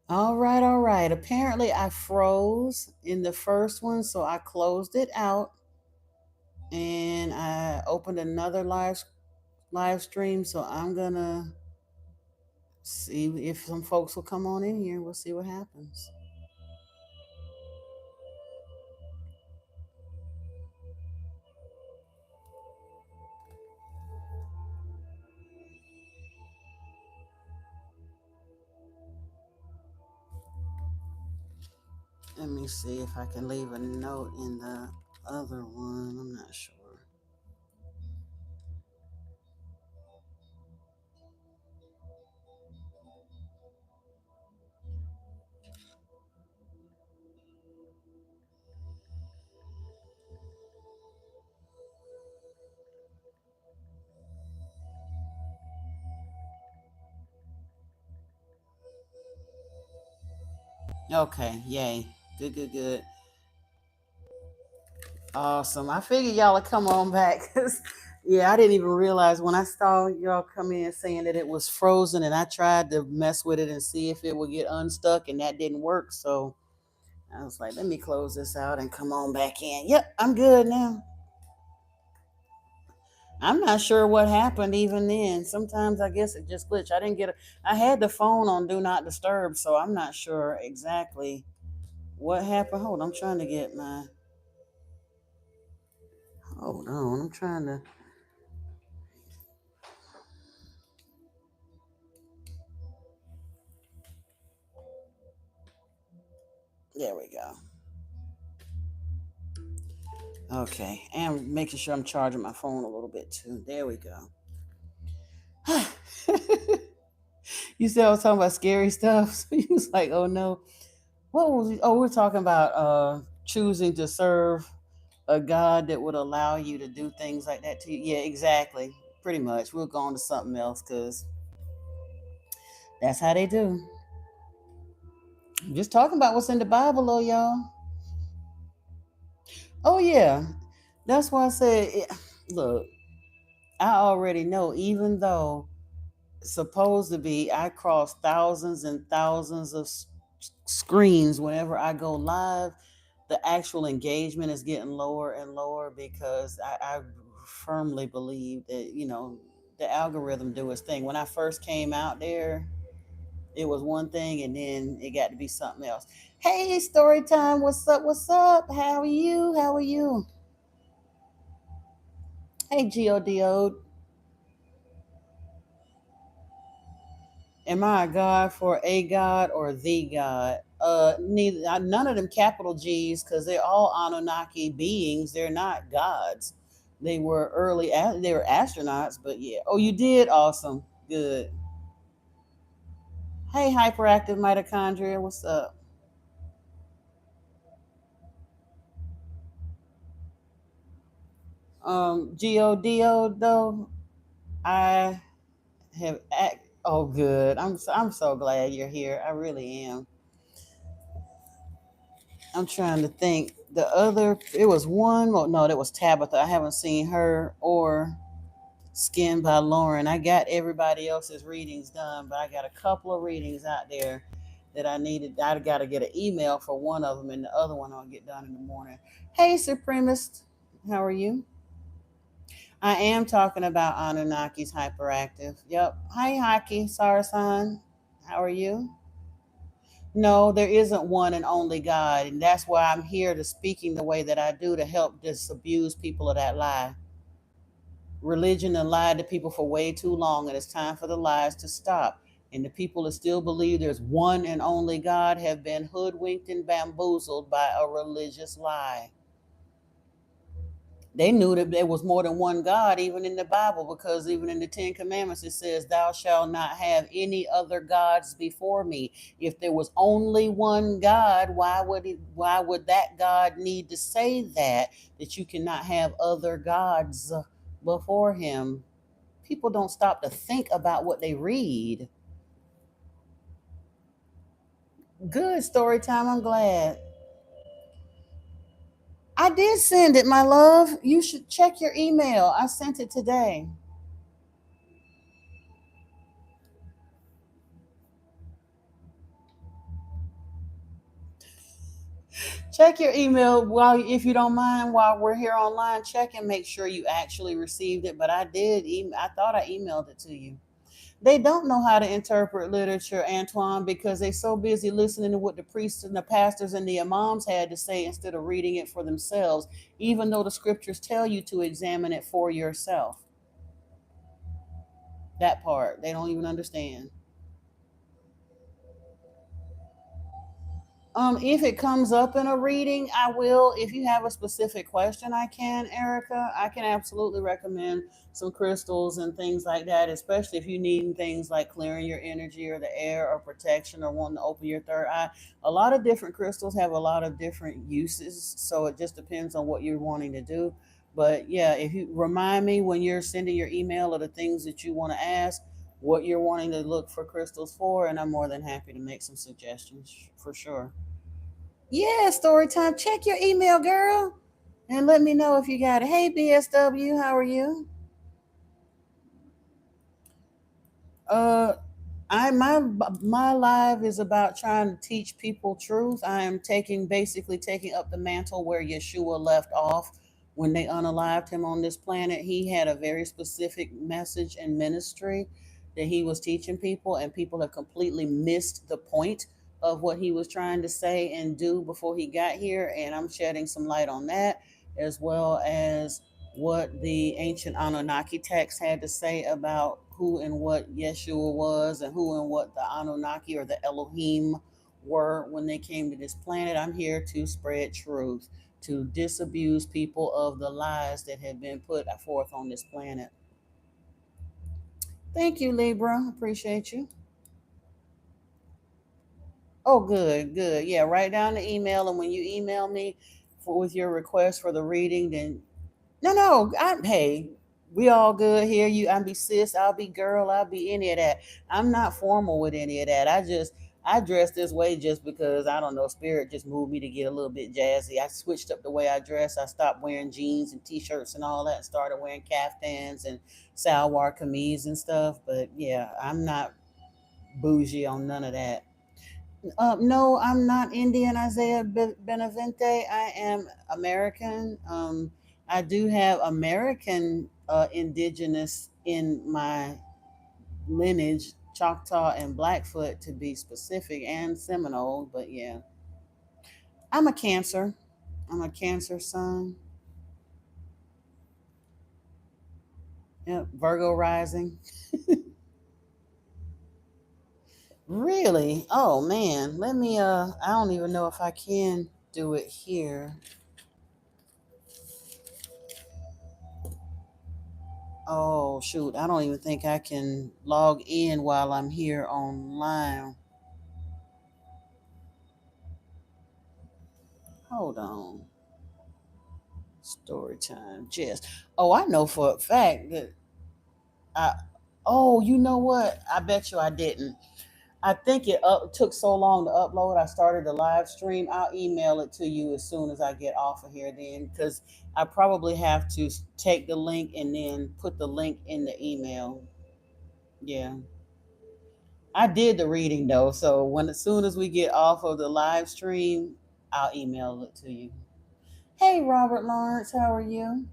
All right, all right. Apparently, I froze in the first one, so I closed it out and I opened another live stream. So I'm gonna see if some folks will come on in here. We'll see what happens. Let me see if I can leave a note in the other one. I'm not sure. Okay, yay. Good, good, good. Awesome. I figured y'all would come on back. 'Cause, yeah, I didn't even realize when I saw y'all come in saying that it was frozen, and I tried to mess with it and see if it would get unstuck, and that didn't work. So I was like, let me close this out and come on back in. Yep, I'm good now. I'm not sure what happened even then. Sometimes I guess it just glitched. I had the phone on do not disturb, so I'm not sure exactly what happened. Hold on, I'm trying to get my hold on. I'm trying to there we go. Okay, and making sure I'm charging my phone a little bit too. There we go. You said I was talking about scary stuff. So you was like, oh no. What was we? Oh, we're talking about choosing to serve a God that would allow you to do things like that to you. Yeah, exactly. Pretty much. We'll go on to something else because that's how they do. Just talking about what's in the Bible, though, y'all. Oh yeah, that's why I said, look, I already know. Even though supposed to be, I cross thousands and thousands of screens whenever I go live. The actual engagement is getting lower and lower because I firmly believe that the algorithm do its thing. When I first came out there, it was one thing, and then it got to be something else. Hey, story time. What's up? What's up? How are you? How are you? Hey, Godo. Am I a god for a god or the god? Neither. None of them capital G's because they're all Anunnaki beings. They're not gods. They were they were astronauts, but yeah. Oh, you did? Awesome. Good. Hey, hyperactive mitochondria. What's up? Godo though. I Oh, good. I'm so glad you're here. I really am. I'm trying to think. The other, it was one. Oh, no, that was Tabitha. I haven't seen her or Skin by Lauren. I got everybody else's readings done, but I got a couple of readings out there that I needed. I got to get an email for one of them, and the other one I'll get done in the morning. Hey, Supremacist. How are you? I am talking about Anunnaki's hyperactive. Yep. Hi, Haki Sarasan. How are you? No, there isn't one and only God. And that's why I'm here to speaking the way that I do to help disabuse people of that lie. Religion and lied to people for way too long, and it's time for the lies to stop. And the people that still believe there's one and only God have been hoodwinked and bamboozled by a religious lie. They knew that there was more than one God, even in the Bible, because even in the Ten Commandments it says, "Thou shalt not have any other gods before me." If there was only one God, why would that God need to say that you cannot have other gods before Him? People don't stop to think about what they read. Good story time. I'm glad. I did send it, my love. You should check your email. I sent it today. Check your email while, if you don't mind, while we're here online. Check and make sure you actually received it. But I did. I thought I emailed it to you. They don't know how to interpret literature, Antoine, because they're so busy listening to what the priests and the pastors and the imams had to say instead of reading it for themselves, even though the scriptures tell you to examine it for yourself. That part, they don't even understand. If it comes up in a reading, I will. If you have a specific question, I can, Erica. I can absolutely recommend some crystals and things like that, especially if you need things like clearing your energy or the air or protection or wanting to open your third eye. A lot of different crystals have a lot of different uses, so it just depends on what you're wanting to do. But yeah, if you remind me when you're sending your email of the things that you want to ask, what you're wanting to look for crystals for, and I'm more than happy to make some suggestions for sure. Yeah, story time. Check your email, girl, and let me know if you got it. Hey, BSW, how are you? Uh, I my live is about trying to teach people truth. I am basically taking up the mantle where Yeshua left off when they unalived him on this planet. He had a very specific message and ministry that he was teaching people, and people have completely missed the point of what he was trying to say and do before he got here. And I'm shedding some light on that, as well as what the ancient Anunnaki text had to say about who and what Yeshua was and who and what the Anunnaki or the Elohim were when they came to this planet. I'm here to spread truth, to disabuse people of the lies that have been put forth on this planet. Thank you, Libra. Appreciate you. Oh, good, good. Yeah, write down the email, and when you email me with your request for the reading, then no, hey, we all good here. I'll be sis, I'll be girl, I'll be any of that. I'm not formal with any of that. I dress this way just because I don't know, spirit just moved me to get a little bit jazzy. I switched up the way I dress. I stopped wearing jeans and t-shirts and all that and started wearing caftans and salwar kameez and stuff. But yeah, I'm not bougie on none of that. No, I'm not Indian, Isaiah Benavente. I am American. I do have American indigenous in my lineage, Choctaw and Blackfoot to be specific, and Seminole. But yeah, I'm a Cancer. I'm a Cancer sun. Yep, Virgo rising. Really? Oh man, let me. I don't even know if I can do it here. Oh shoot, I don't even think I can log in while I'm here online. Hold on. Story time. Just. Oh, I know for a fact that I oh, you know what? I bet you I didn't. I think took so long to upload. I started the live stream. I'll email it to you as soon as I get off of here then, because I probably have to take the link and then put the link in the email. Yeah. I did the reading though, so when as soon as we get off of the live stream, I'll email it to you. Hey, Robert Lawrence, how are you?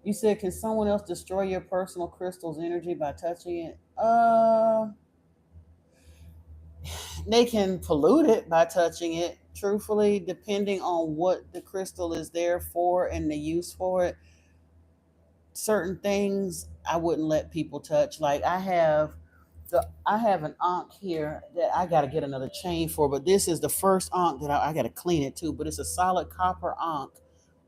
You said, can someone else destroy your personal crystal's energy by touching it? They can pollute it by touching it. Truthfully, depending on what the crystal is there for and the use for it, certain things I wouldn't let people touch. Like I have an ankh here that I got to get another chain for, but this is the first ankh that I got to clean it too. But it's a solid copper ankh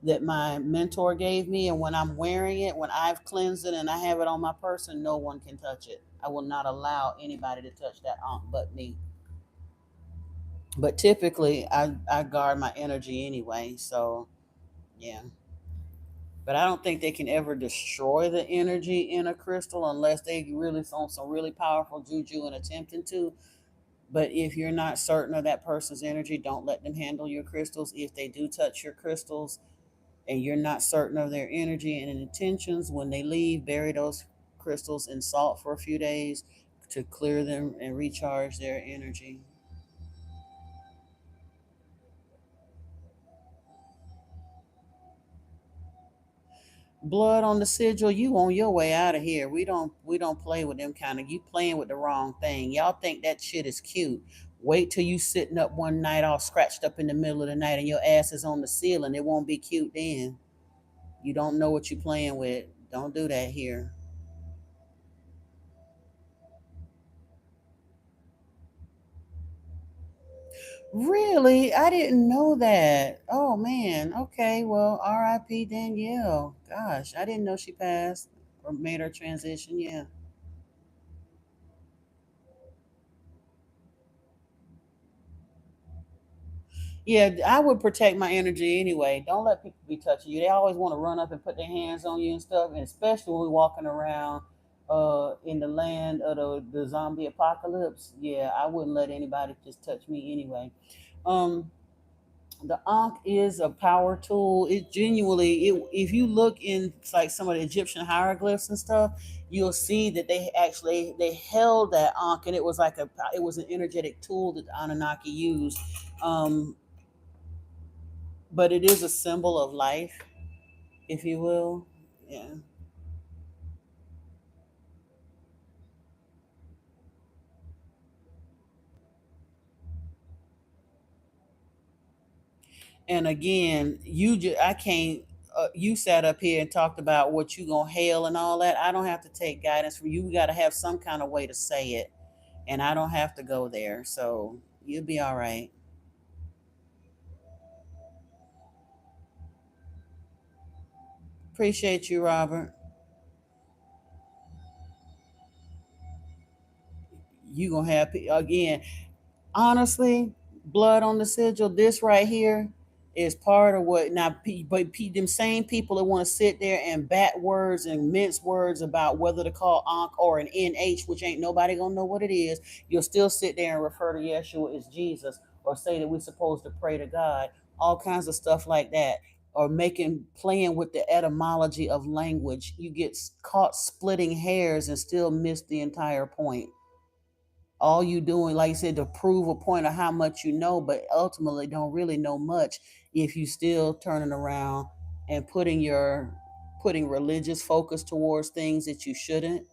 that my mentor gave me, and when I'm wearing it, when I've cleansed it and I have it on my person, no one can touch it. I will not allow anybody to touch that ankh but me. But typically, I guard my energy anyway, so yeah. But I don't think they can ever destroy the energy in a crystal unless they really on some really powerful juju and attempting to. But if you're not certain of that person's energy, don't let them handle your crystals. If they do touch your crystals and you're not certain of their energy and intentions, when they leave, bury those crystals in salt for a few days to clear them and recharge their energy. Blood on the sigil, you on your way out of here. We don't play with them kind of. You playing with the wrong thing. Y'all think that shit is cute. Wait till you sitting up one night all scratched up in the middle of the night and your ass is on the ceiling. It won't be cute then. You don't know what you're playing with. Don't do that here. Really? I didn't know that. Oh man. Okay. Well, R.I.P. Danielle. Gosh, I didn't know she passed or made her transition. Yeah. Yeah, I would protect my energy anyway. Don't let people be touching you. They always want to run up and put their hands on you and stuff, and especially when we're walking around in the land of the zombie apocalypse. Yeah, I wouldn't let anybody just touch me anyway. Um, the Ankh is a power tool. It genuinely, if you look in like some of the Egyptian hieroglyphs and stuff, you'll see that they held that Ankh, and it was an energetic tool that the Anunnaki used. Um, but it is a symbol of life, if you will. Yeah. And again, I can't. You sat up here and talked about what you gonna hail and all that. I don't have to take guidance from you. We got to have some kind of way to say it, and I don't have to go there. So you'll be all right. Appreciate you, Robert. You gonna have again. Honestly, blood on the sigil, this right here is part of what now. Them same people that want to sit there and bat words and mince words about whether to call Ankh or an NH, which ain't nobody gonna know what it is. You'll still sit there and refer to Yeshua as Jesus, or say that we're supposed to pray to God. All kinds of stuff like that, or playing with the etymology of language. You get caught splitting hairs and still miss the entire point. All you doing, like you said, to prove a point of how much you know, but ultimately don't really know much if you still turning around and putting religious focus towards things that you shouldn't,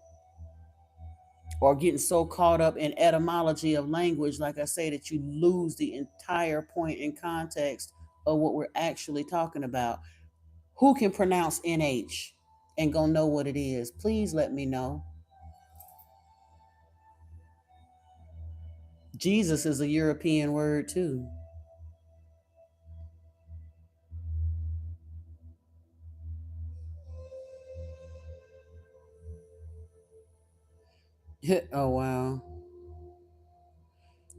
or getting so caught up in etymology of language, like I say, that you lose the entire point and context of what we're actually talking about. Who can pronounce NH and gonna know what it is? Please let me know. Jesus is a European word too. Oh wow.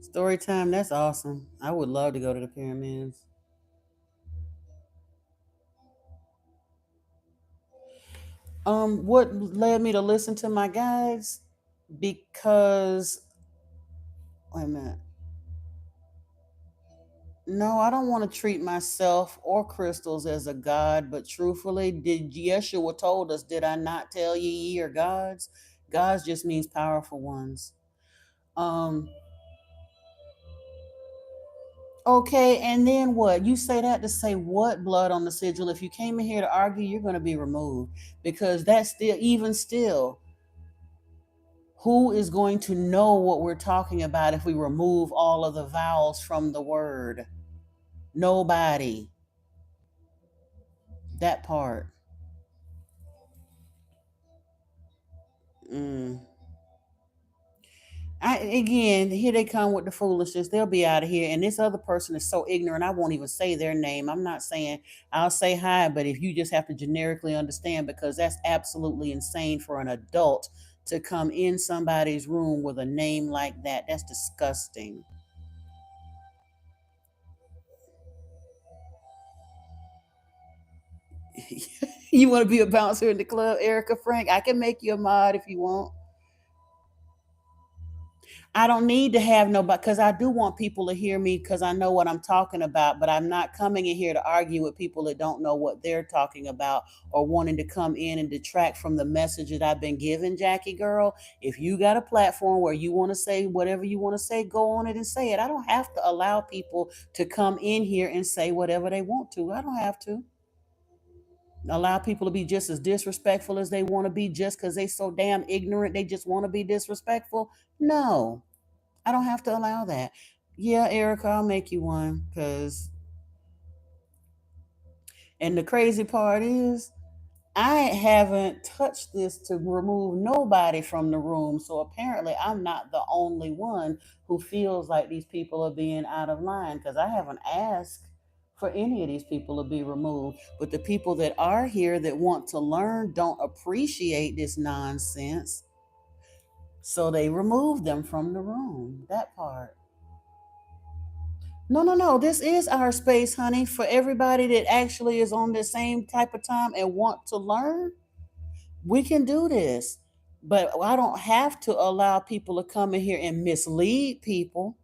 Story time, that's awesome. I would love to go to the pyramids. What led me to listen to my guides? Because wait a minute. No, I don't want to treat myself or crystals as a god, but truthfully, did Yeshua told us, did I not tell you ye are gods? Gods just means powerful ones. Um, okay, and then what? You say that to say what? Blood on the sigil. If you came in here to argue, you're going to be removed, because that's still, even still, who is going to know what we're talking about if we remove all of the vowels from the word? Nobody. That part. Mm. Again, here they come with the foolishness. They'll be out of here. And this other person is so ignorant, I won't even say their name. I'm not saying, I'll say hi, but if you just have to generically understand, because that's absolutely insane for an adult to come in somebody's room with a name like that. That's disgusting. You want to be a bouncer in the club, Erica Frank? I can make you a mod if you want. I don't need to have nobody, because I do want people to hear me, because I know what I'm talking about, but I'm not coming in here to argue with people that don't know what they're talking about, or wanting to come in and detract from the message that I've been given, Jackie girl. If you got a platform where you want to say whatever you want to say, go on it and say it. I don't have to allow people to come in here and say whatever they want to. I don't have to. Allow people to be just as disrespectful as they want to be just because they so damn ignorant they just want to be disrespectful? No, I don't have to allow that. Yeah, Erica, I'll make you one. And the crazy part is, I haven't touched this to remove nobody from the room. So apparently, I'm not the only one who feels like these people are being out of line, because I haven't asked for any of these people to be removed. But the people that are here that want to learn don't appreciate this nonsense. So they remove them from the room. That part. No, no, no. This is our space, honey, for everybody that actually is on the same type of time and want to learn. We can do this, but I don't have to allow people to come in here and mislead people.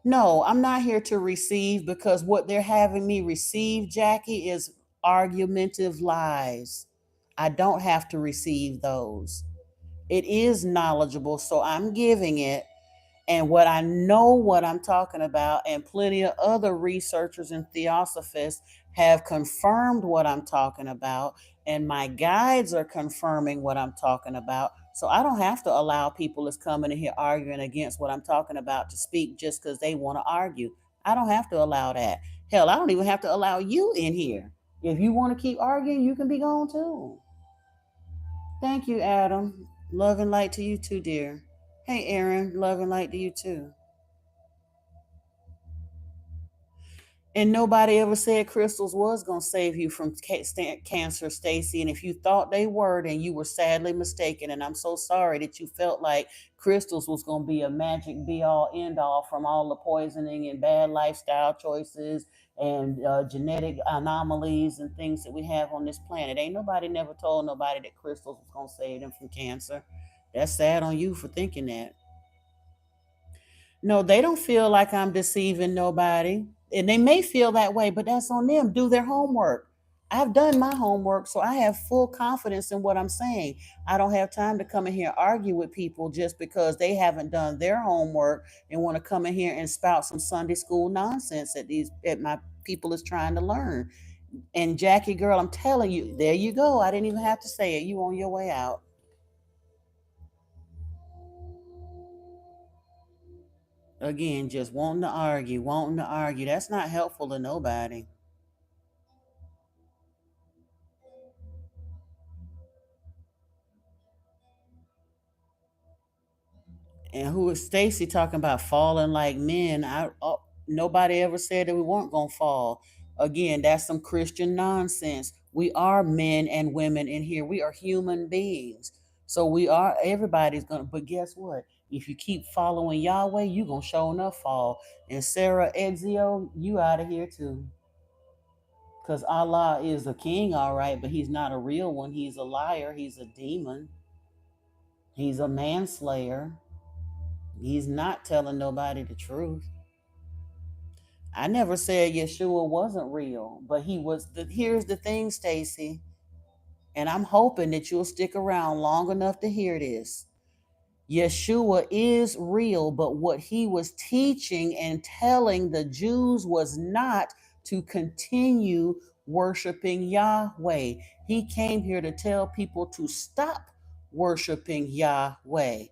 No, I'm not here to receive, because what they're having me receive, Jackie, is argumentative lies. I don't have to receive those. It is knowledgeable, so I'm giving it. And what I know what I'm talking about, and plenty of other researchers and theosophists have confirmed what I'm talking about, and my guides are confirming what I'm talking about. So I don't have to allow people that's coming in here arguing against what I'm talking about to speak just because they want to argue. I don't have to allow that. Hell, I don't even have to allow you in here. If you want to keep arguing, you can be gone too. Thank you, Adam. Love and light to you too, dear. Hey, Aaron. Love and light to you too. And nobody ever said crystals was going to save you from cancer, Stacy. And if you thought they were, then you were sadly mistaken. And I'm so sorry that you felt like crystals was going to be a magic be all end all from all the poisoning and bad lifestyle choices and genetic anomalies and things that we have on this planet. Ain't nobody never told nobody that crystals was going to save them from cancer. That's sad on you for thinking that. No, they don't feel like I'm deceiving nobody. And they may feel that way, but that's on them. Do their homework. I've done my homework, so I have full confidence in what I'm saying. I don't have time to come in here and argue with people just because they haven't done their homework and want to come in here and spout some Sunday school nonsense that my people is trying to learn. And Jackie girl, I'm telling you, there you go. I didn't even have to say it. You on your way out. Again, just wanting to argue, wanting to argue. That's not helpful to nobody. And who is Stacy talking about falling like men? Nobody ever said that we weren't gonna fall. Again, that's some Christian nonsense. We are men and women in here. We are human beings. So we are, everybody's gonna, but guess what? If you keep following Yahweh, you gonna show enough fall. And Sarah Exio, you out of here too. Because Allah is a king, all right, but he's not a real one. He's a liar. He's a demon. He's a manslayer. He's not telling nobody the truth. I never said Yeshua wasn't real, but he was. Here's the thing, Stacy, and I'm hoping that you'll stick around long enough to hear this. Yeshua is real, but what he was teaching and telling the Jews was not to continue worshiping Yahweh. He came here to tell people to stop worshiping Yahweh.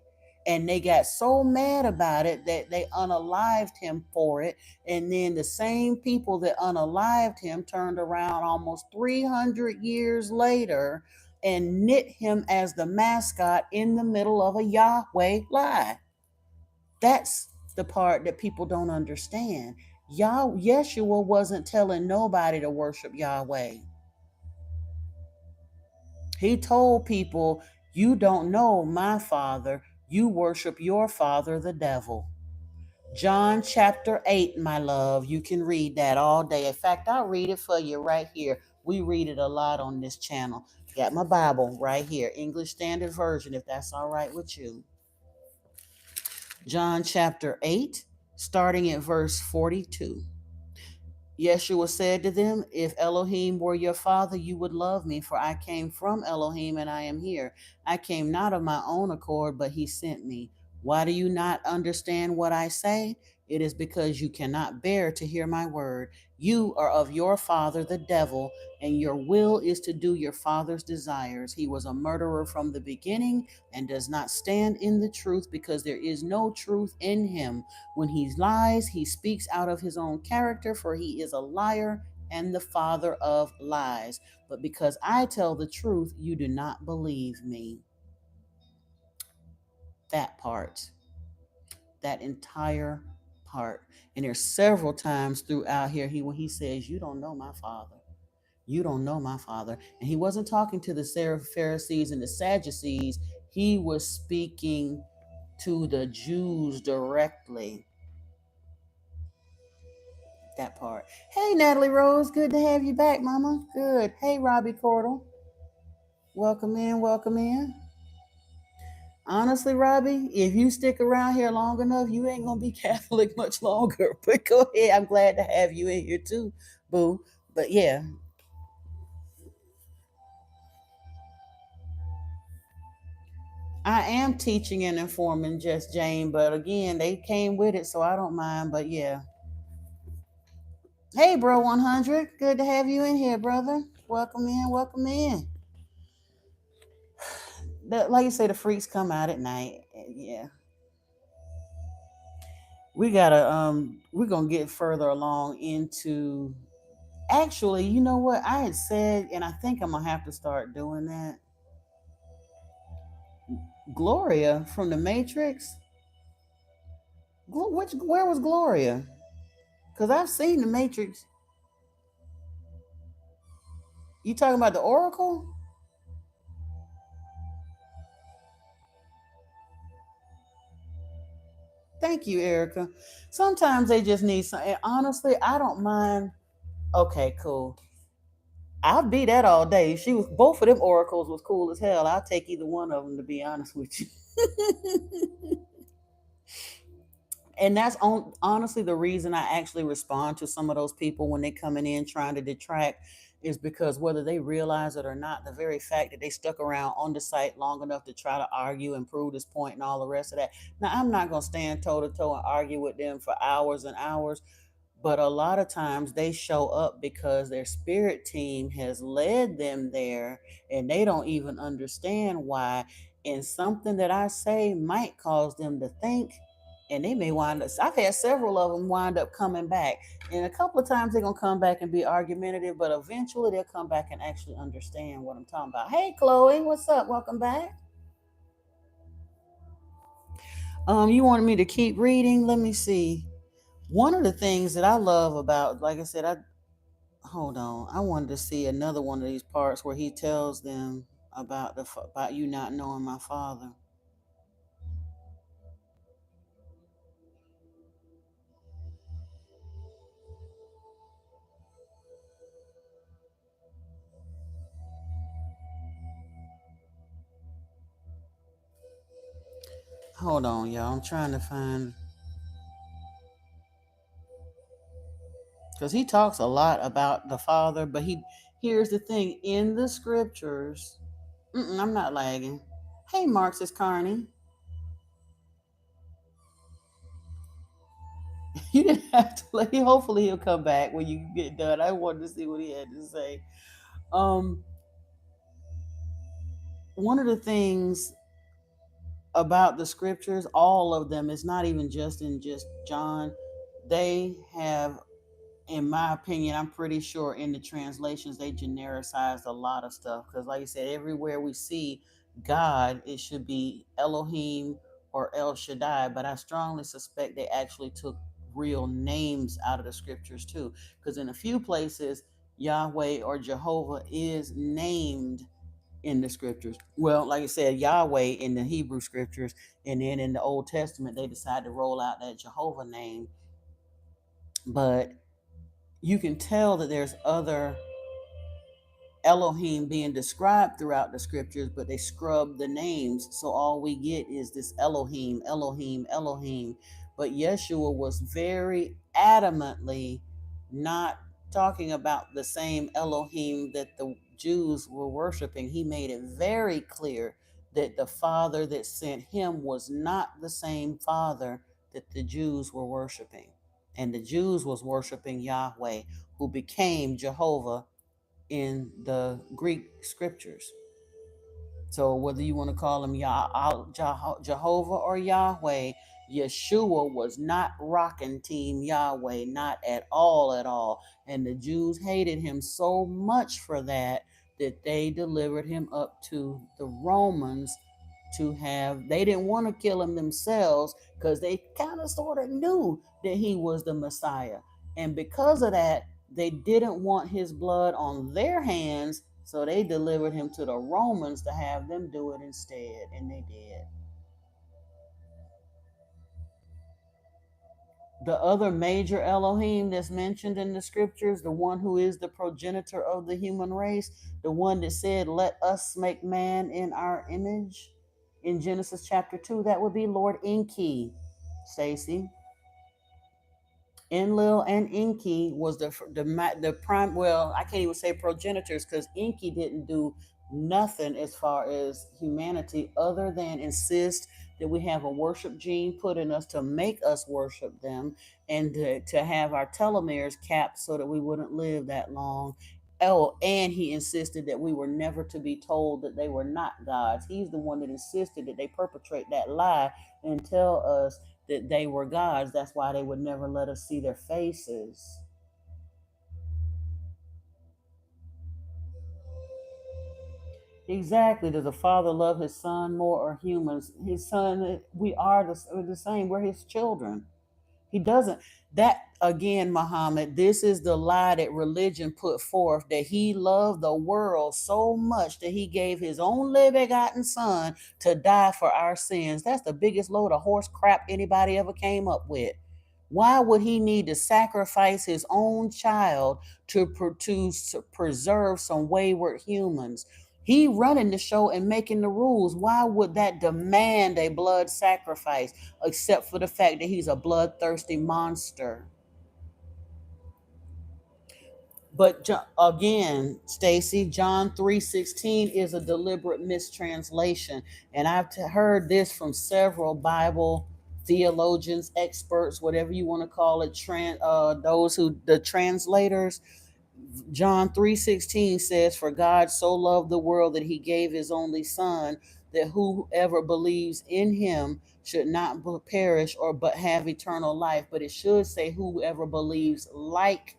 And they got so mad about it that they unalived him for it. And then the same people that unalived him turned around almost 300 years later and knit him as the mascot in the middle of a Yahweh lie. That's the part that people don't understand. Yeshua wasn't telling nobody to worship Yahweh. He told people, you don't know my father, you worship your father, the devil. John chapter 8, my love. You can read that all day. In fact, I'll read it for you right here. We read it a lot on this channel. Got my Bible right here, English Standard Version, if that's all right with you. John chapter 8, starting at verse 42. Yeshua said to them, if Elohim were your father, you would love me, for I came from Elohim and I am here. I came not of my own accord, but he sent me. Why do you not understand what I say? It is because you cannot bear to hear my word. You are of your father, the devil, and your will is to do your father's desires. He was a murderer from the beginning and does not stand in the truth because there is no truth in him. When he lies, he speaks out of his own character, for he is a liar and the father of lies. But because I tell the truth, you do not believe me. That part, that entire part. And there's several times throughout here when he says, you don't know my father. You don't know my father. And he wasn't talking to the Pharisees and the Sadducees. He was speaking to the Jews directly. That part. Hey, Natalie Rose. Good to have you back, Mama. Good. Hey, Robbie Cordell. Welcome in. Welcome in. Honestly, Robbie, if you stick around here long enough, you ain't gonna be Catholic much longer. But go ahead. I'm glad to have you in here too, boo. But yeah. I am teaching and informing Just Jane, but again, they came with it, so I don't mind. But yeah. Hey, bro, 100. Good to have you in here, brother. Welcome in. Welcome in. Like you say, the freaks come out at night. Yeah. We're gonna get further along into. Actually, you know what I had said, and I think I'm gonna have to start doing that. Gloria from the Matrix. Where was Gloria? Because I've seen the Matrix. You talking about the Oracle? Thank you, Erica. Sometimes they just need some. And honestly, I don't mind. Okay, cool. I'll be that all day. She was both of them oracles was cool as hell. I'll take either one of them to be honest with you. And that's honestly the reason I actually respond to some of those people when they coming in trying to detract is because whether they realize it or not, the very fact that they stuck around on the site long enough to try to argue and prove this point and all the rest of that. Now I'm not gonna stand toe to toe and argue with them for hours and hours, but a lot of times they show up because their spirit team has led them there and they don't even understand why. And something that I say might cause them to think, and they may wind up. I've had several of them wind up coming back, and a couple of times they're gonna come back and be argumentative, but eventually they'll come back and actually understand what I'm talking about. Hey, Chloe, what's up? Welcome back. You wanted me to keep reading? Let me see. One of the things that I love about, like I said, I hold on. I wanted to see another one of these parts where he tells them about you not knowing my father. Hold on, y'all. I'm trying to find because he talks a lot about the father, but here's the thing in the scriptures. I'm not lagging. Hey, Marxist Carney, you didn't have to. Hopefully, he'll come back when you get done. I wanted to see what he had to say. Um, One of the things about the scriptures, all of them, it's not even just in just John. They have, in my opinion, I'm pretty sure in the translations they genericized a lot of stuff because, like I said, everywhere we see God, it should be Elohim or El Shaddai. But I strongly suspect they actually took real names out of the scriptures too, because in a few places Yahweh or Jehovah is named in the scriptures. Well, like I said, Yahweh in the Hebrew scriptures, and then in the Old Testament they decided to roll out that Jehovah name. But you can tell that there's other Elohim being described throughout the scriptures, but they scrub the names. So all we get is this Elohim, Elohim, Elohim. But Yeshua was very adamantly not talking about the same Elohim that the Jews were worshiping. He made it very clear that the Father that sent him was not the same Father that the Jews were worshiping. And the Jews was worshiping Yahweh, who became Jehovah in the Greek scriptures. So whether you want to call him Jehovah or Yahweh, Yeshua was not rocking team Yahweh, not at all, at all. And the Jews hated him so much for that that they delivered him up to the Romans to have. They didn't want to kill him themselves because they kind of sort of knew that he was the Messiah. And because of that, they didn't want his blood on their hands, so they delivered him to the Romans to have them do it instead, and they did. The other major Elohim that's mentioned in the scriptures, the one who is the progenitor of the human race, the one that said, "Let us make man in our image," in Genesis chapter 2, that would be Lord Enki, Stacy. Enlil and Enki was the prime. Well, I can't even say progenitors because Enki didn't do nothing as far as humanity other than insist that we have a worship gene put in us to make us worship them, and to have our telomeres capped so that we wouldn't live that long. Oh, and he insisted that we were never to be told that they were not gods. He's the one that insisted that they perpetrate that lie and tell us that they were gods. That's why they would never let us see their faces. Exactly. Does a father love his son more, or humans? His son, we are the same. We're his children. He doesn't. That again, Muhammad, this is the lie that religion put forth, that he loved the world so much that he gave his only begotten son to die for our sins. That's the biggest load of horse crap anybody ever came up with. Why would he need to sacrifice his own child to preserve some wayward humans? He running the show and making the rules. Why would that demand a blood sacrifice, except for the fact that he's a bloodthirsty monster? But again, Stacy, John 3:16 is a deliberate mistranslation. And I've heard this from several Bible theologians, experts, whatever you want to call it, the translators. John 3:16 says, "For God so loved the world that he gave his only son, that whoever believes in him should not perish or but have eternal life." But it should say whoever believes like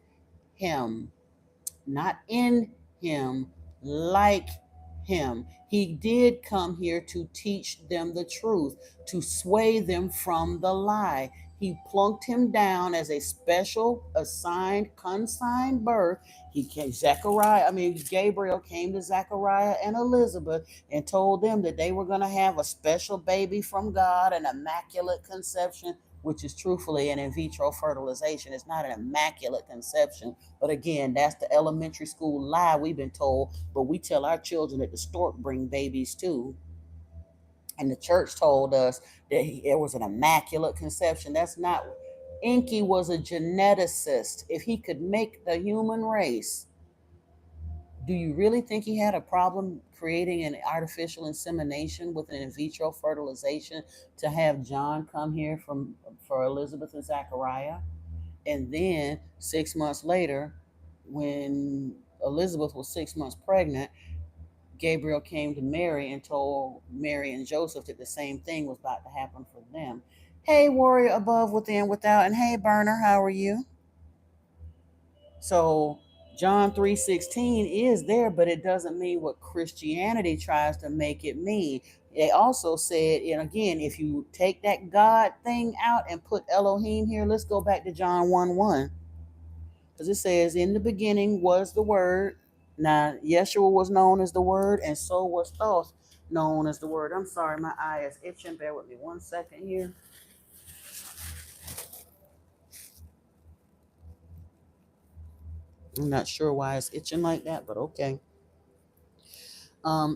him, not in him, like him. He did come here to teach them the truth, to sway them from the lie. He plunked him down as a special, assigned, consigned birth. Gabriel came to Zechariah and Elizabeth and told them that they were going to have a special baby from God, an immaculate conception, which is truthfully an in vitro fertilization. It's not an immaculate conception. But again, that's the elementary school lie we've been told. But we tell our children that the stork bring babies too. And the church told us that it was an immaculate conception. That's not. Enki was a geneticist. If he could make the human race, do you really think he had a problem creating an artificial insemination with an in vitro fertilization to have John come here for Elizabeth and Zachariah? And then 6 months later, when Elizabeth was 6 months pregnant, Gabriel came to Mary and told Mary and Joseph that the same thing was about to happen for them. Hey, warrior above, within, without, and hey, burner, how are you? So John 3:16 is there, but it doesn't mean what Christianity tries to make it mean. They also said, and again, if you take that God thing out and put Elohim here, let's go back to John 1:1. Because it says, "In the beginning was the Word." Now, Yeshua was known as the Word, and so was Thoth known as the Word. I'm sorry, my eye is itching. Bear with me 1 second here. I'm not sure why it's itching like that, but okay.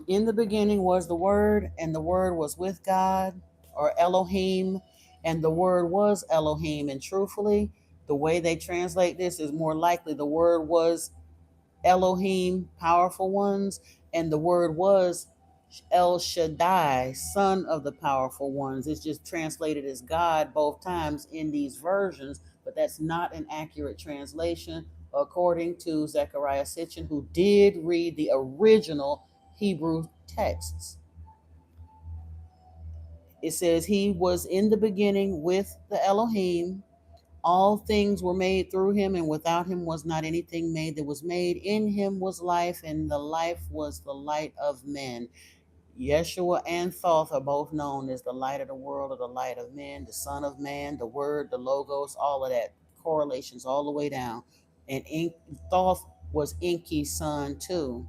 In the beginning was the Word, and the Word was with God, or Elohim, and the Word was Elohim. And truthfully, the way they translate this is more likely the Word was Elohim, powerful ones, and the Word was El Shaddai, son of the powerful ones. It's just translated as God both times in these versions, but that's not an accurate translation, according to Zechariah Sitchin, who did read the original Hebrew texts. It says, He was in the beginning with the Elohim. All things were made through him, and without him was not anything made that was made. In him was life, and the life was the light of men. Yeshua and Thoth are both known as the light of the world or the light of men, the Son of Man, the Word, the Logos, all of that. Correlations all the way down. And Thoth was Enki's son too.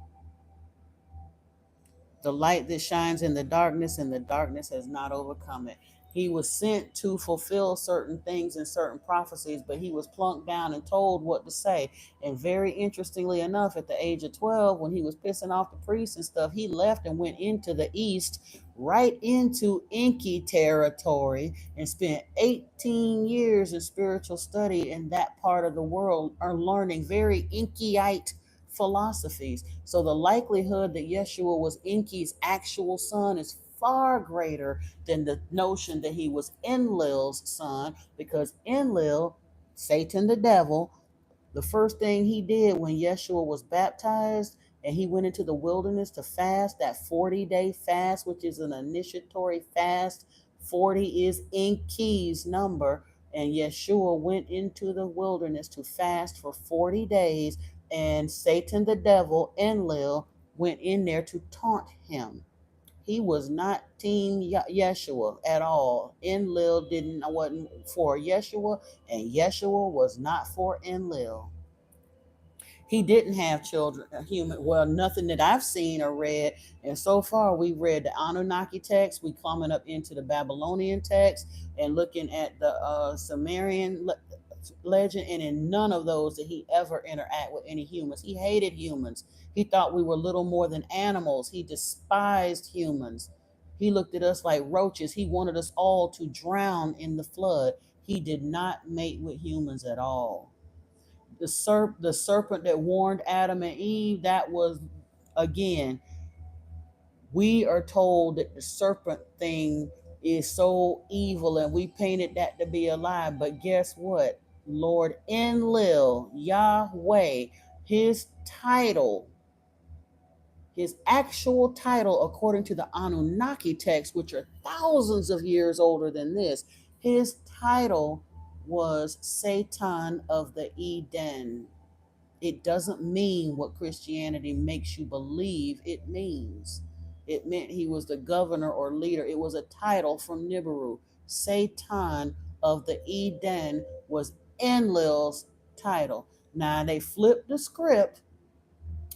The light that shines in the darkness, and the darkness has not overcome it. He was sent to fulfill certain things and certain prophecies, but he was plunked down and told what to say. And very interestingly enough, at the age of 12, when he was pissing off the priests and stuff, he left and went into the east, right into Enki territory, and spent 18 years in spiritual study in that part of the world, are learning very Enkiite philosophies. So the likelihood that Yeshua was Enki's actual son is far greater than the notion that he was Enlil's son, because Enlil, Satan the devil, the first thing he did when Yeshua was baptized and he went into the wilderness to fast, that 40-day fast, which is an initiatory fast. 40 is Enki's number. And Yeshua went into the wilderness to fast for 40 days. And Satan the devil, Enlil, went in there to taunt him. He was not team Yeshua at all. Enlil wasn't for Yeshua, and Yeshua was not for Enlil. He didn't have children, human. Well, nothing that I've seen or read. And so far, we read the Anunnaki text. We coming up into the Babylonian text and looking at the Sumerian legend. And in none of those did he ever interact with any humans. He hated humans. He thought we were little more than animals. He despised humans. He looked at us like roaches. He wanted us all to drown in the flood. He did not mate with humans at all. The serpent that warned Adam and Eve, that was, again, we are told that the serpent thing is so evil, and we painted that to be a lie. But guess what? Lord Enlil, Yahweh, his title, his actual title, according to the Anunnaki text, which are thousands of years older than this, his title was Satan of the Eden. It doesn't mean what Christianity makes you believe it means. It meant he was the governor or leader. It was a title from Nibiru. Satan of the Eden was Enlil's title. Now they flipped the script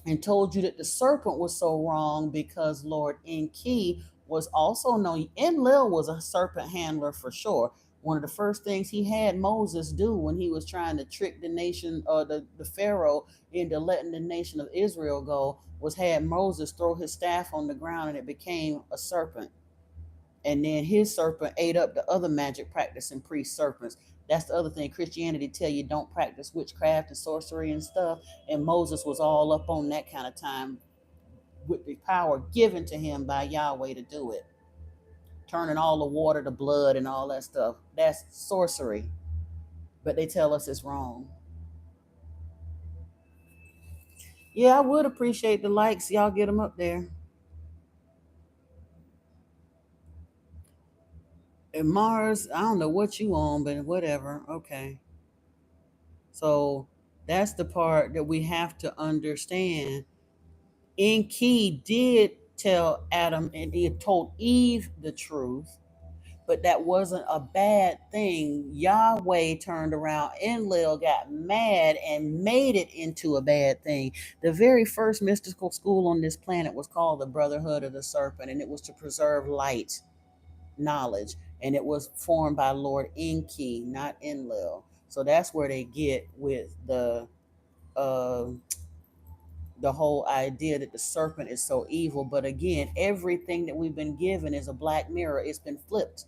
and told you that the serpent was so wrong because Lord Enki was also known. Enlil was a serpent handler for sure. One of the first things he had Moses do when he was trying to trick the nation, or the Pharaoh, into letting the nation of Israel go, was had Moses throw his staff on the ground and it became a serpent. And then his serpent ate up the other magic practicing priest serpents. That's the other thing. Christianity tell you don't practice witchcraft and sorcery and stuff. And Moses was all up on that kind of time with the power given to him by Yahweh to do it. Turning all the water to blood and all that stuff. That's sorcery. But they tell us it's wrong. Yeah, I would appreciate the likes. Y'all get them up there. And Mars, I don't know what you on, but whatever. Okay. So that's the part that we have to understand. Enki did tell Adam, and he told Eve the truth, but that wasn't a bad thing. Yahweh turned around. Enlil got mad and made it into a bad thing. The very first mystical school on this planet was called the Brotherhood of the Serpent, and it was to preserve light, knowledge, and it was formed by Lord Enki, not Enlil. So that's where they get with uh, the whole idea that the serpent is so evil. But again, everything that we've been given is a black mirror. It's been flipped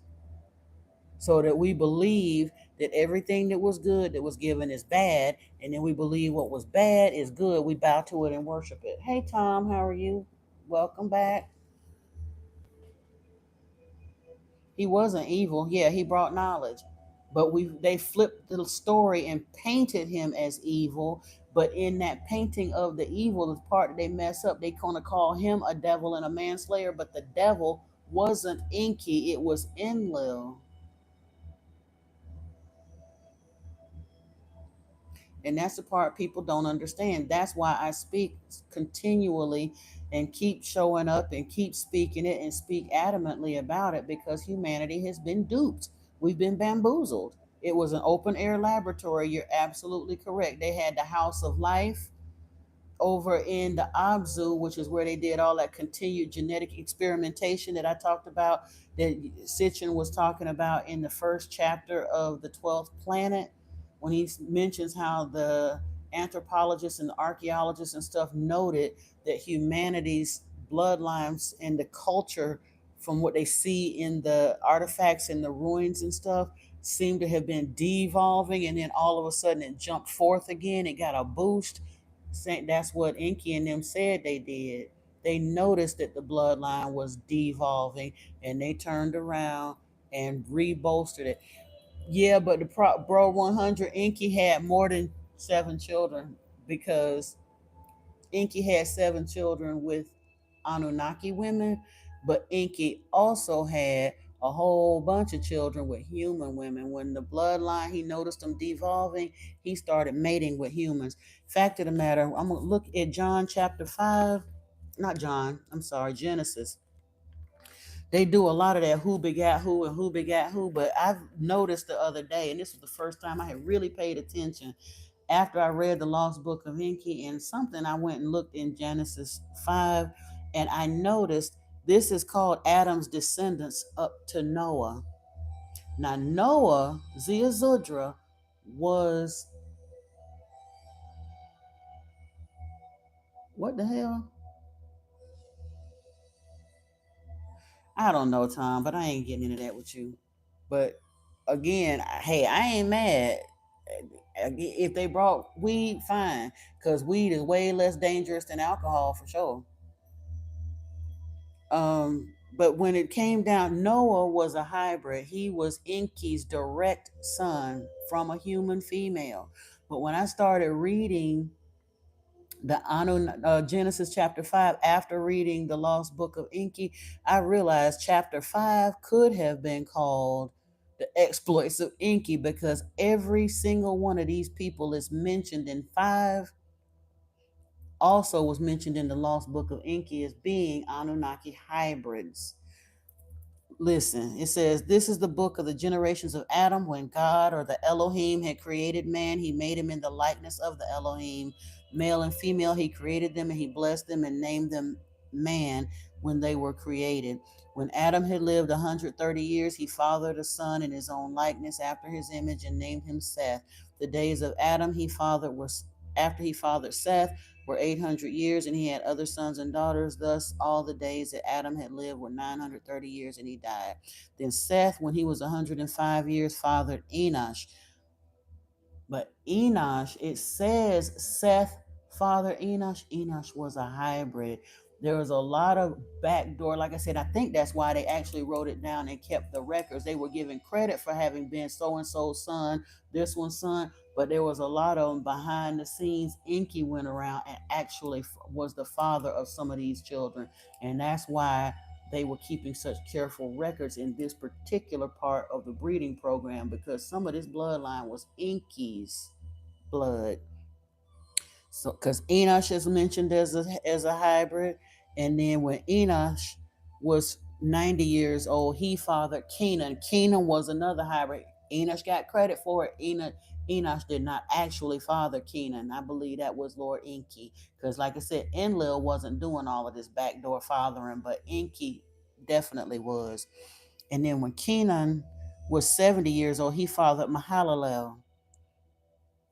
so that we believe that everything that was good that was given is bad, and then we believe what was bad is good. We bow to it and worship it. Hey Tom, how are you? Welcome back. He wasn't evil. Yeah, he brought knowledge. But they flipped the story and painted him as evil. But in that painting of the evil, the part that they mess up, they kind of call him a devil and a manslayer. But the devil wasn't Enki, it was Enlil. And that's the part people don't understand. That's why I speak continually and keep showing up and keep speaking it and speak adamantly about it, because humanity has been duped. We've been bamboozled. It was an open air laboratory. You're absolutely correct. They had the House of Life over in the Abzu, which is where they did all that continued genetic experimentation that I talked about, that Sitchin was talking about in the first chapter of the 12th planet, when he mentions how the anthropologists and the archaeologists and stuff noted that humanity's bloodlines and the culture, from what they see in the artifacts and the ruins and stuff, seem to have been devolving, and then all of a sudden it jumped forth again. It got a boost. That's what Enki and them said they did. They noticed that the bloodline was devolving, and they turned around and rebolstered it. Yeah, but bro 100, Enki had more than 7 children, because Enki had 7 children with Anunnaki women, but Enki also had a whole bunch of children with human women. When the bloodline, he noticed them devolving, he started mating with humans. Fact of the matter, I'm going to look at John chapter 5. Not John, I'm sorry, Genesis. They do a lot of that who begat who and who begat who, but I've noticed the other day, and this was the first time I had really paid attention after I read the Lost Book of Enki, and something I went and looked in Genesis 5, and I noticed this is called Adam's descendants up to Noah. Now, Noah, Ziazudra, was, what the hell? I don't know, Tom, but I ain't getting into that with you. But again, hey, I ain't mad. If they brought weed, fine, because weed is way less dangerous than alcohol for sure. But when it came down, Noah was a hybrid. He was Enki's direct son from a human female. But when I started reading the Genesis chapter 5, after reading the Lost Book of Enki, I realized chapter 5 could have been called the exploits of Enki, because every single one of these people is mentioned in 5, also was mentioned in the Lost Book of Enki as being Anunnaki hybrids. Listen, it says, this is the book of the generations of Adam. When God, or the Elohim, had created man, he made him in the likeness of the Elohim. Male and female, he created them, and he blessed them and named them man when they were created. When Adam had lived 130 years, he fathered a son in his own likeness after his image and named him Seth. The days of Adam after he fathered Seth were 800 years, and he had other sons and daughters. Thus, all the days that Adam had lived were 930 years, and he died. Then Seth, when he was 105 years, fathered Enosh. But Enosh, it says Seth fathered Enosh. Enosh was a hybrid. There was a lot of backdoor. Like I said, I think that's why they actually wrote it down and kept the records. They were given credit for having been so-and-so's son, this one's son, but there was a lot of them behind the scenes. Enki went around and actually was the father of some of these children. And that's why they were keeping such careful records in this particular part of the breeding program, because some of this bloodline was Enki's blood. So, because Enosh is mentioned as a hybrid, and then when Enosh was 90 years old, he fathered Kenan. Kenan was another hybrid. Enosh got credit for it. Enosh did not actually father Kenan. I believe that was Lord Enki, because, like I said, Enlil wasn't doing all of this backdoor fathering, but Enki definitely was. And then when Kenan was 70 years old, he fathered Mahalalel.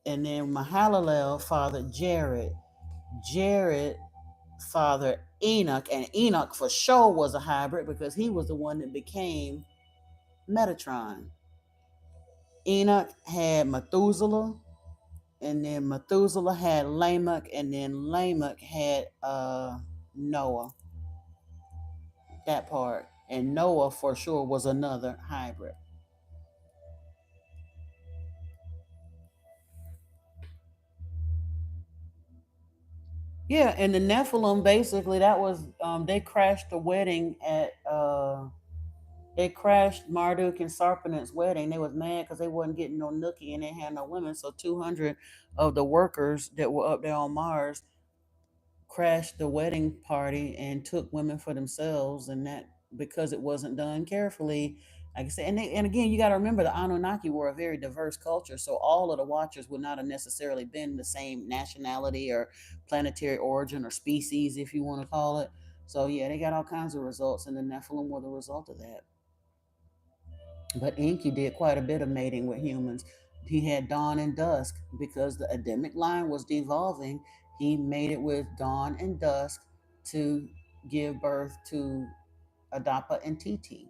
And then Mahalalel fathered Jared. Jared fathered Enoch, and Enoch for sure was a hybrid, because he was the one that became Metatron. Enoch had Methuselah, and then Methuselah had Lamech, and then Lamech had Noah. That part. and Noah for sure was another hybrid. Yeah, and the Nephilim basically that was they crashed the wedding at they crashed Marduk and Serpent's wedding. They was mad because they wasn't getting no nookie and they had no women. So 200 of the workers that were up there on Mars crashed the wedding party and took women for themselves, and that because it wasn't done carefully. Like I said, and again, you got to remember the Anunnaki were a very diverse culture, so all of the Watchers would not have necessarily been the same nationality or planetary origin or species, if you want to call it. So yeah, they got all kinds of results, and the Nephilim were the result of that. But Enki did quite a bit of mating with humans. He had dawn and dusk because the Adamic line was devolving. He mated with dawn and dusk to give birth to Adapa and Titi.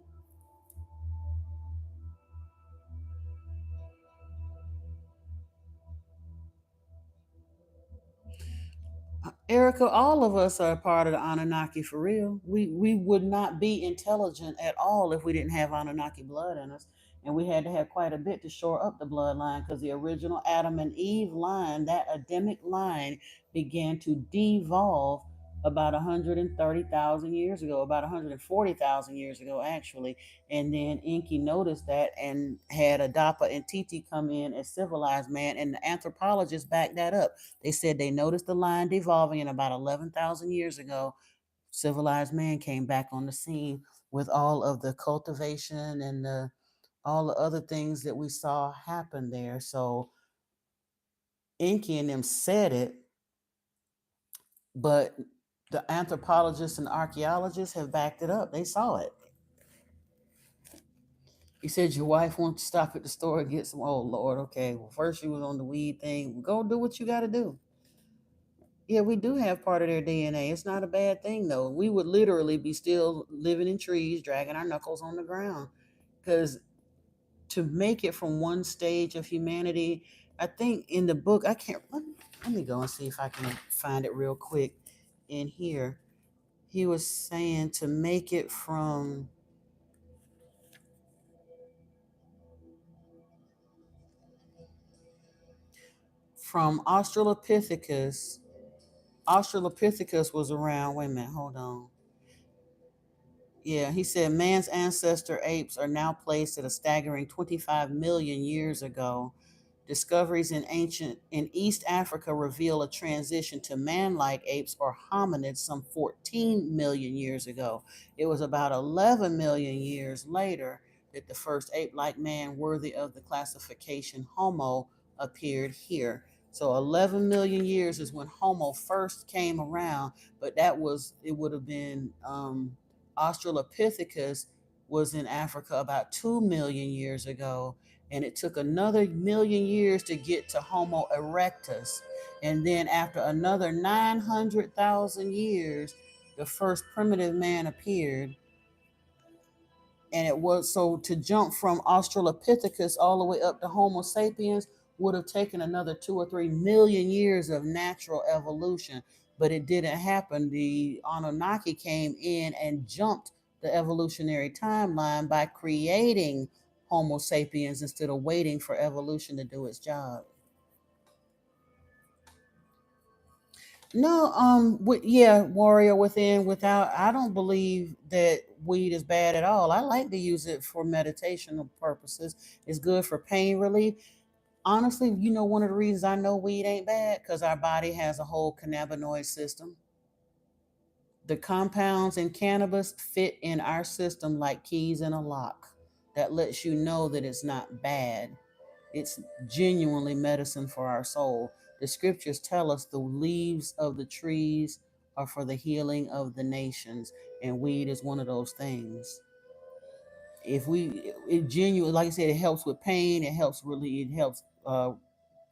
Erica, all of us are a part of the Anunnaki for real. We would not be intelligent at all if we didn't have Anunnaki blood in us. And we had to have quite a bit to shore up the bloodline because the original Adam and Eve line, that Adamic line, began to devolve about 130,000 years ago, about 140,000 years ago, actually. And then Enki noticed that and had Adapa and Titi come in as civilized man, and the anthropologists backed that up. They said they noticed the line devolving, and about 11,000 years ago, civilized man came back on the scene with all of the cultivation and all the other things that we saw happen there. So Enki and them said it, but the anthropologists and archaeologists have backed it up. They saw it. He said your wife wants to stop at the store and get some. Oh Lord, okay. Well, first she was on the weed thing. Go do what you got to do. Yeah, we do have part of their DNA. It's not a bad thing though. We would literally be still living in trees, dragging our knuckles on the ground. Because to make it from one stage of humanity, I think in the book, I can't, let me go and see if I can find it real quick in here. He was saying to make it from Australopithecus. Australopithecus was around, wait a minute, hold on. Yeah, he said man's ancestor apes are now placed at a staggering 25 million years ago. Discoveries in East Africa reveal a transition to man-like apes or hominids some 14 million years ago. It was about 11 million years later that the first ape-like man worthy of the classification Homo appeared here. So 11 million years is when Homo first came around, but it would have been Australopithecus was in Africa about 2 million years ago, and it took another million years to get to Homo erectus. And then after another 900,000 years, the first primitive man appeared. And it was so to jump from Australopithecus all the way up to Homo sapiens would have taken another 2 or 3 million years of natural evolution, but it didn't happen. The Anunnaki came in and jumped the evolutionary timeline by creating Homo sapiens instead of waiting for evolution to do its job. No, yeah, warrior within, without. I don't believe that weed is bad at all. I like to use it for meditational purposes. It's good for pain relief. Honestly, one of the reasons I know weed ain't bad because our body has a whole cannabinoid system. The compounds in cannabis fit in our system like keys in a lock. That lets you know that it's not bad. It's genuinely medicine for our soul. The scriptures tell us the leaves of the trees are for the healing of the nations, and weed is one of those things. If we, it genuinely, like I said, it helps with pain. It helps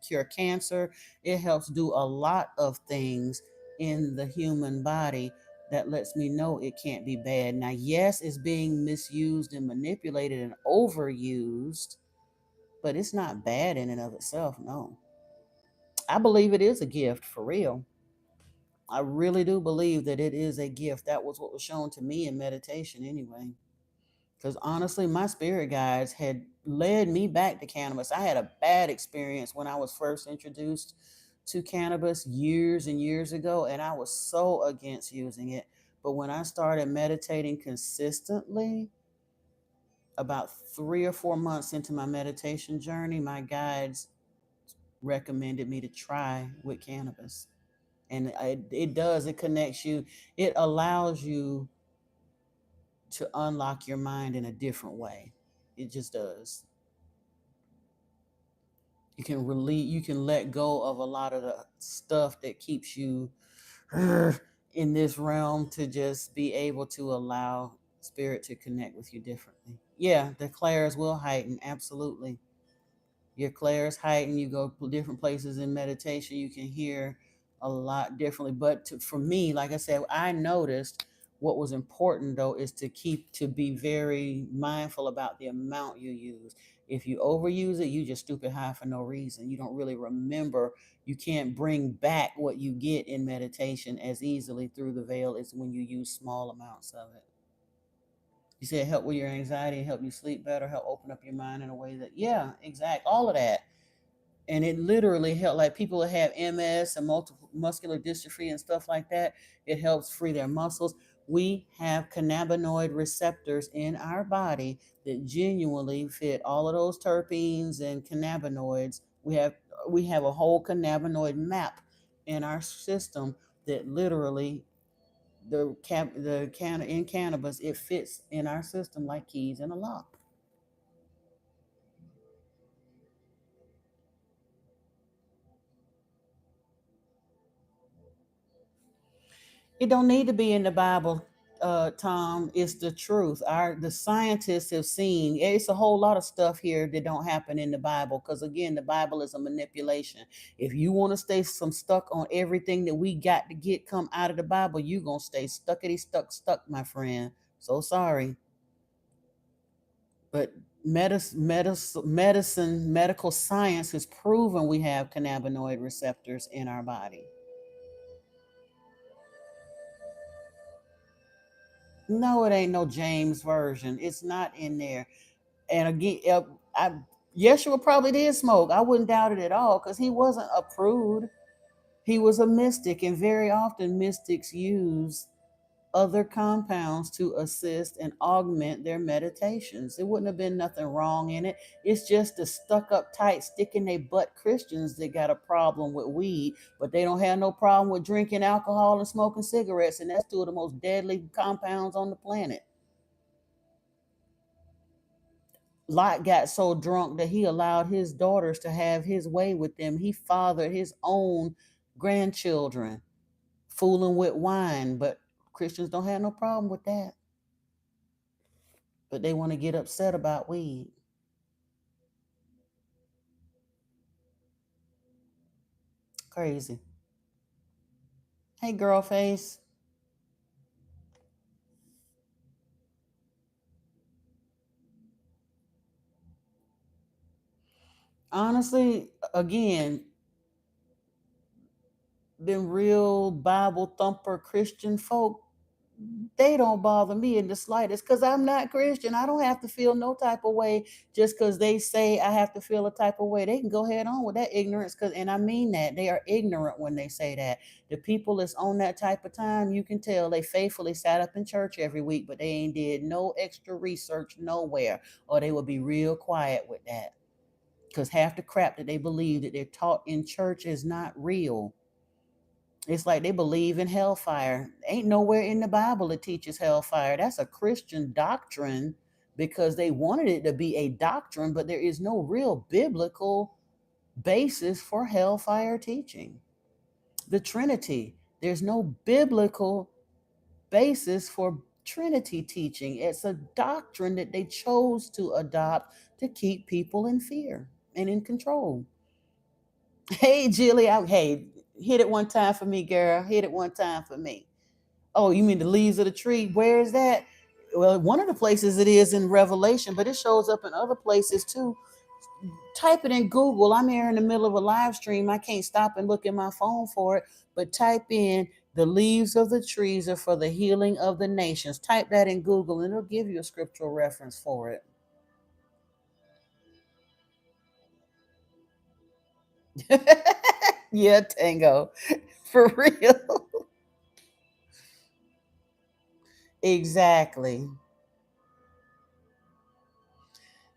cure cancer. It helps do a lot of things in the human body that lets me know it can't be bad. Now, yes, it's being misused and manipulated and overused, but it's not bad in and of itself. No, I believe it is a gift for real. I really do believe that it is a gift. That was what was shown to me in meditation anyway. Because honestly, my spirit guides had led me back to cannabis. I had a bad experience when I was first introduced to cannabis years and years ago, and I was so against using it. But when I started meditating consistently, about 3 or 4 months into my meditation journey, my guides recommended me to try with cannabis. And it does, it connects you, it allows you to unlock your mind in a different way. It just does. You can you can let go of a lot of the stuff that keeps you in this realm, to just be able to allow spirit to connect with you differently. Yeah, the clairs will heighten, absolutely. Your clairs heighten, you go to different places in meditation, you can hear a lot differently. But for me, like I said, I noticed what was important though is to be very mindful about the amount you use. If you overuse it, you just stupid high for no reason. You don't really remember. You can't bring back what you get in meditation as easily through the veil as when you use small amounts of it. You said help with your anxiety, help you sleep better, help open up your mind in a way that, yeah, exact, all of that. And it literally helped, like people that have MS and multiple muscular dystrophy and stuff like that. It helps free their muscles. We have cannabinoid receptors in our body that genuinely fit all of those terpenes and cannabinoids. We have a whole cannabinoid map in our system that literally in cannabis, it fits in our system like keys in a lock. It don't need to be in the Bible, Tom. It's the truth. The scientists have seen it's a whole lot of stuff here that don't happen in the Bible. Because again, the Bible is a manipulation. If you want to stay some stuck on everything that we got to get come out of the Bible, you gonna stay stuck, my friend. So sorry. But medical science has proven we have cannabinoid receptors in our body. No, it ain't no James version. It's not in there. And again, Yeshua probably did smoke. I wouldn't doubt it at all because he wasn't a prude. He was a mystic, and very often mystics use other compounds to assist and augment their meditations. It wouldn't have been nothing wrong in it. It's just the stuck up tight, stick in their butt Christians that got a problem with weed, but they don't have no problem with drinking alcohol and smoking cigarettes, and that's two of the most deadly compounds on the planet. Lot got so drunk that he allowed his daughters to have his way with them. He fathered his own grandchildren, fooling with wine, but Christians don't have no problem with that. But they want to get upset about weed. Crazy. Hey, girl face. Honestly, again, them real Bible thumper Christian folk, they don't bother me in the slightest because I'm not Christian. I don't have to feel no type of way just because they say I have to feel a type of way. They can go ahead on with that ignorance, and I mean that they are ignorant when they say that. The people that's on that type of time, you can tell they faithfully sat up in church every week, but they ain't did no extra research nowhere, or they would be real quiet with that. Because half the crap that they believe that they're taught in church is not real. It's like they believe in hellfire. Ain't nowhere in the Bible that teaches hellfire. That's a Christian doctrine because they wanted it to be a doctrine, but there is no real biblical basis for hellfire teaching. The Trinity, there's no biblical basis for Trinity teaching. It's a doctrine that they chose to adopt to keep people in fear and in control. Hey, Jilly, hey, hit it one time for me, girl. Hit it one time for me. Oh, you mean the leaves of the tree? Where is that? Well, one of the places it is in Revelation, but it shows up in other places too. Type it in Google. I'm here in the middle of a live stream. I can't stop and look at my phone for it, but type in The leaves of the trees are for the healing of the nations. Type that in Google and it'll give you a scriptural reference for it. Yeah, Tango. For real. Exactly.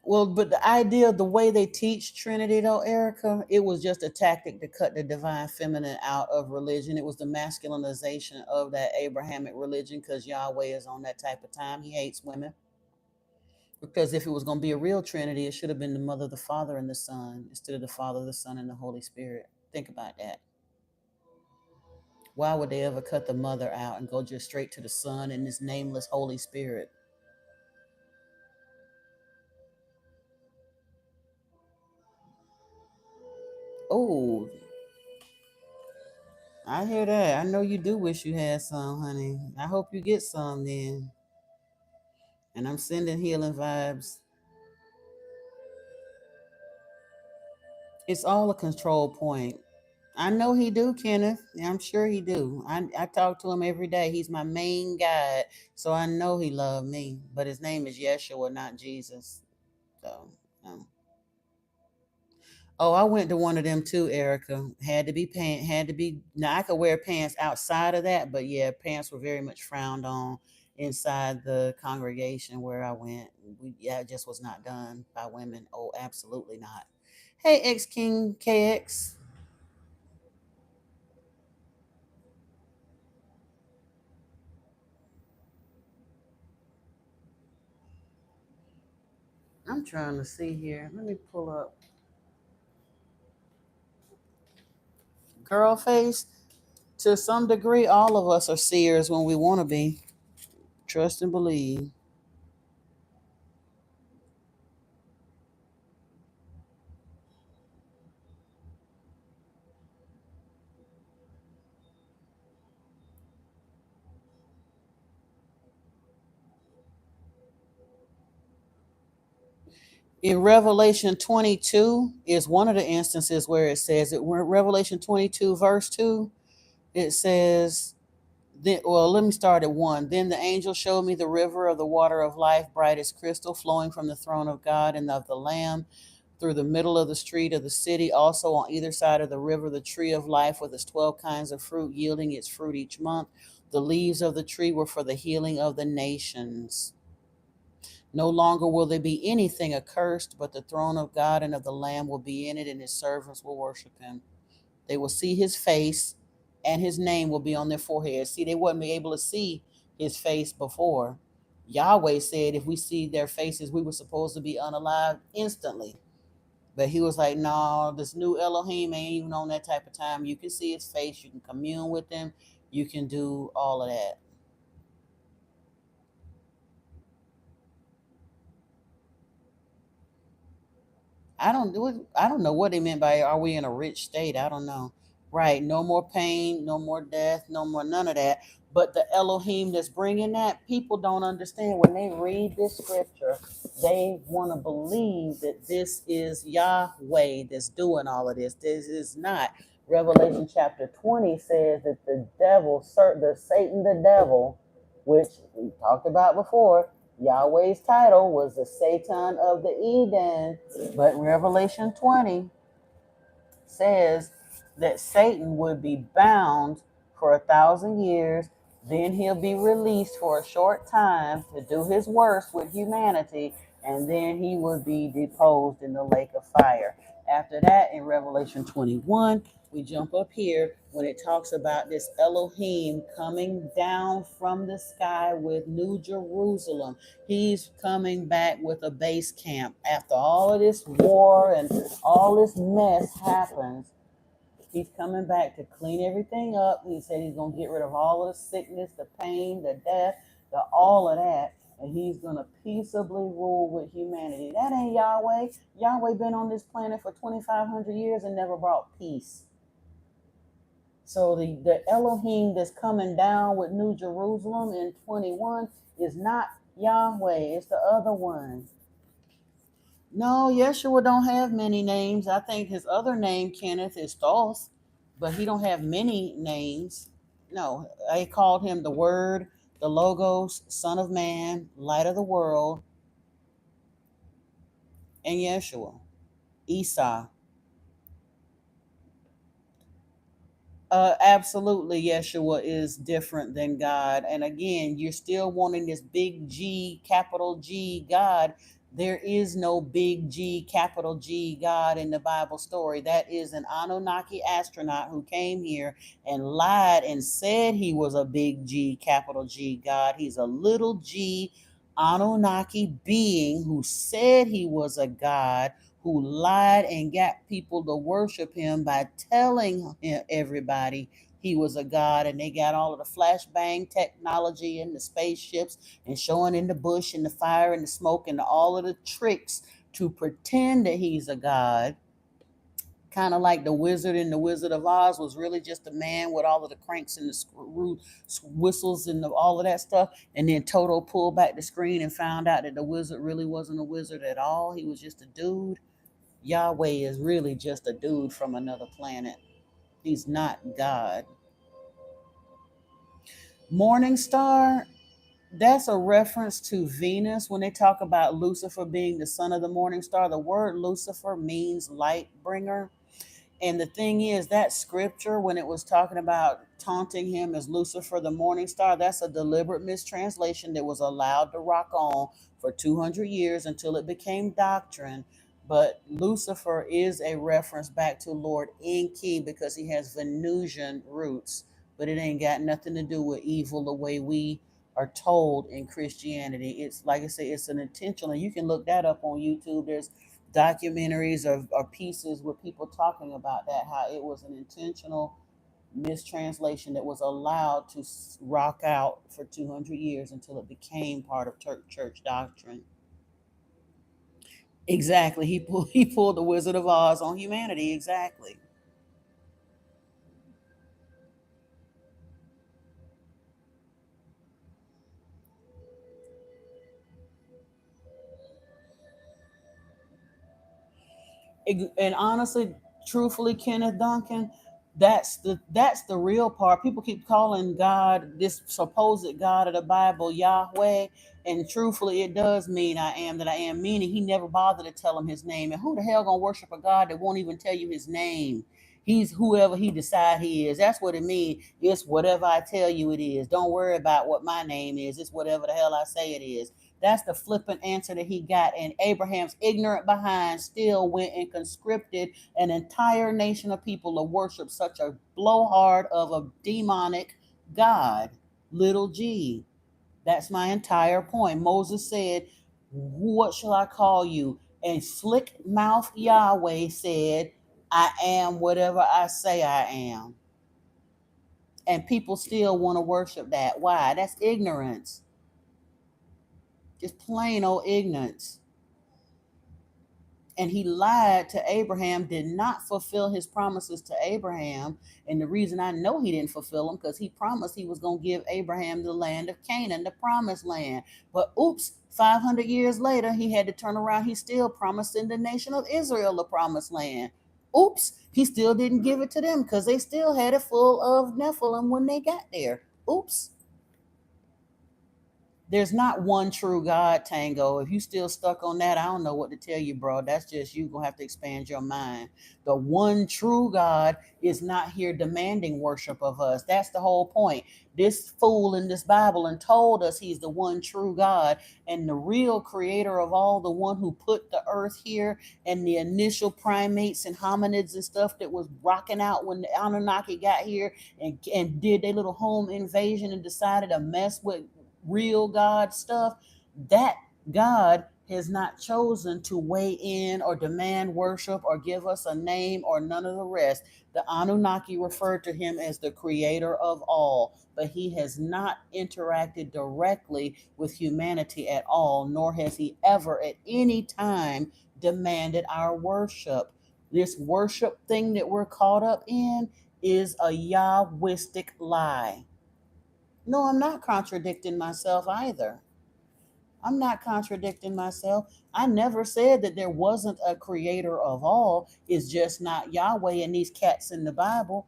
Well, but the idea, the way they teach Trinity, though, Erica, it was just a tactic to cut the divine feminine out of religion. It was the masculinization of that Abrahamic religion because Yahweh is on that type of time. He hates women. Because if it was going to be a real Trinity, it should have been the Mother, the Father, and the Son instead of the Father, the Son, and the Holy Spirit. Think about that. Why would they ever cut the Mother out and go just straight to the Son and this nameless Holy Spirit? Oh, I hear that. I know you do wish you had some, honey. I hope you get some then. And I'm sending healing vibes. It's all a control point. I know he do, Kenneth. I'm sure he do. I talk to him every day. He's my main guide. So I know he loved me. But his name is Yeshua, not Jesus. So um, oh, I went to one of them too, Erica. Had to be pants. Had to be. Now I could wear pants outside of that, but yeah, pants were very much frowned on inside the congregation where I went. Yeah, it just was not done by women. Oh, absolutely not. Hey, X King KX. I'm trying to see here. Let me pull up. Girl face. To some degree, all of us are seers when we want to be. Trust and believe. In Revelation 22 is one of the instances where it says it. Where Revelation 22 verse 2, it says, then, well, let me start at 1. Then the angel showed me the river of the water of life, bright as crystal, flowing from the throne of God and of the Lamb through the middle of the street of the city. Also on either side of the river, the tree of life with its 12 kinds of fruit, yielding its fruit each month. The leaves of the tree were for the healing of the nations. No longer will there be anything accursed, but the throne of God and of the Lamb will be in it, and his servants will worship him. They will see his face, and his name will be on their foreheads. See, they wouldn't be able to see his face before. Yahweh said if we see their faces, we were supposed to be unalive instantly. But he was like, no, this new Elohim ain't even on that type of time. You can see his face, you can commune with him, you can do all of that. I don't know what they meant by are we in a rich state? I don't know. Right, no more pain, no more death, no more none of that. But the Elohim that's bringing that, people don't understand when they read this scripture. They want to believe that this is Yahweh that's doing all of this. This is not. Revelation chapter 20 says that the devil, the Satan, the devil, which we talked about before, Yahweh's title was the Satan of the Eden. But Revelation 20 says that Satan would be bound for 1,000 years. Then he'll be released for a short time to do his worst with humanity, and then he will be deposed in the lake of fire. After that, in Revelation 21, we jump up here when it talks about this Elohim coming down from the sky with New Jerusalem. He's coming back with a base camp. After all of this war and all this mess happens, he's coming back to clean everything up. He said he's going to get rid of all of the sickness, the pain, the death, all of that. And he's going to peaceably rule with humanity. That ain't Yahweh. Yahweh been on this planet for 2,500 years and never brought peace. So the Elohim that's coming down with New Jerusalem in 21 is not Yahweh. It's the other one. No, Yeshua don't have many names. I think his other name, Kenneth, is Thoth, but he don't have many names. No, they called him the Word, the Logos, Son of Man, Light of the World, and Yeshua, Esau. Absolutely, Yeshua is different than God. And again, you're still wanting this big G, capital G God. There is no big G, capital G God in the Bible story. That is an Anunnaki astronaut who came here and lied and said he was a big G, capital G God. He's a little G Anunnaki being who said he was a God, who lied and got people to worship him by telling everybody he was a god, and they got all of the flashbang technology and the spaceships and showing in the bush and the fire and the smoke and all of the tricks to pretend that he's a god. Kind of like the wizard in the Wizard of Oz was really just a man with all of the cranks and the whistles and all of that stuff. And then Toto pulled back the screen and found out that the wizard really wasn't a wizard at all. He was just a dude. Yahweh is really just a dude from another planet. He's not God. Morning star, that's a reference to Venus. When they talk about Lucifer being the son of the morning star, the word Lucifer means light bringer. And the thing is, that scripture, when it was talking about taunting him as Lucifer, the morning star, that's a deliberate mistranslation that was allowed to rock on for 200 years until it became doctrine. But Lucifer is a reference back to Lord Enki because he has Venusian roots, but it ain't got nothing to do with evil the way we are told in Christianity. It's like I say, it's an intentional. You can look that up on YouTube. There's documentaries or pieces with people talking about that, how it was an intentional mistranslation that was allowed to rock out for 200 years until it became part of church doctrine. Exactly. He pulled the Wizard of Oz on humanity. Exactly. And honestly, truthfully, Kenneth Duncan, that's the real part. People keep calling God, this supposed God of the Bible, Yahweh, and truthfully, it does mean I am that I am. Meaning, He never bothered to tell him His name. And who the hell gonna worship a God that won't even tell you His name? He's whoever He decide He is. That's what it means. It's whatever I tell you it is. Don't worry about what my name is. It's whatever the hell I say it is. That's the flippant answer that he got. And Abraham's ignorant behind still went and conscripted an entire nation of people to worship such a blowhard of a demonic God, little g. That's my entire point. Moses said, "What shall I call you?" And slick mouth Yahweh said, "I am whatever I say I am." And people still want to worship that. Why? That's ignorance. Just plain old ignorance. And he lied to Abraham, did not fulfill his promises to Abraham. And the reason I know he didn't fulfill them, because he promised he was going to give Abraham the land of Canaan, the promised land. But oops, 500 years later, he had to turn around. He still promised in the nation of Israel the promised land. Oops, he still didn't give it to them because they still had it full of Nephilim when they got there. Oops. There's not one true God, Tango. If you still stuck on that, I don't know what to tell you, bro. That's just you gonna have to expand your mind. The one true God is not here demanding worship of us. That's the whole point. This fool in this Bible and told us he's the one true God and the real creator of all, the one who put the earth here and the initial primates and hominids and stuff that was rocking out when the Anunnaki got here and did their little home invasion and decided to mess with real God stuff. That God has not chosen to weigh in or demand worship or give us a name or none of the rest. The Anunnaki referred to him as the creator of all, but he has not interacted directly with humanity at all, nor has he ever at any time demanded our worship. This worship thing that we're caught up in is a Yahwistic lie. No, I'm not contradicting myself either. I'm not contradicting myself. I never said that there wasn't a creator of all. It's just not Yahweh and these cats in the Bible.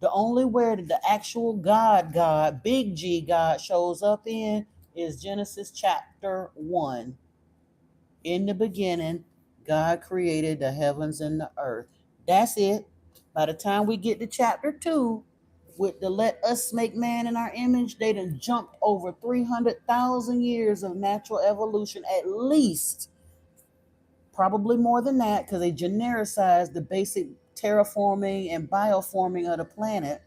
The only where the actual God, big G God, shows up in is Genesis chapter 1. In the beginning, God created the heavens and the earth. That's it. By the time we get to chapter 2, with the let us make man in our image, they done jumped over 300,000 years of natural evolution, at least. Probably more than that, because they genericized the basic terraforming and bioforming of the planet,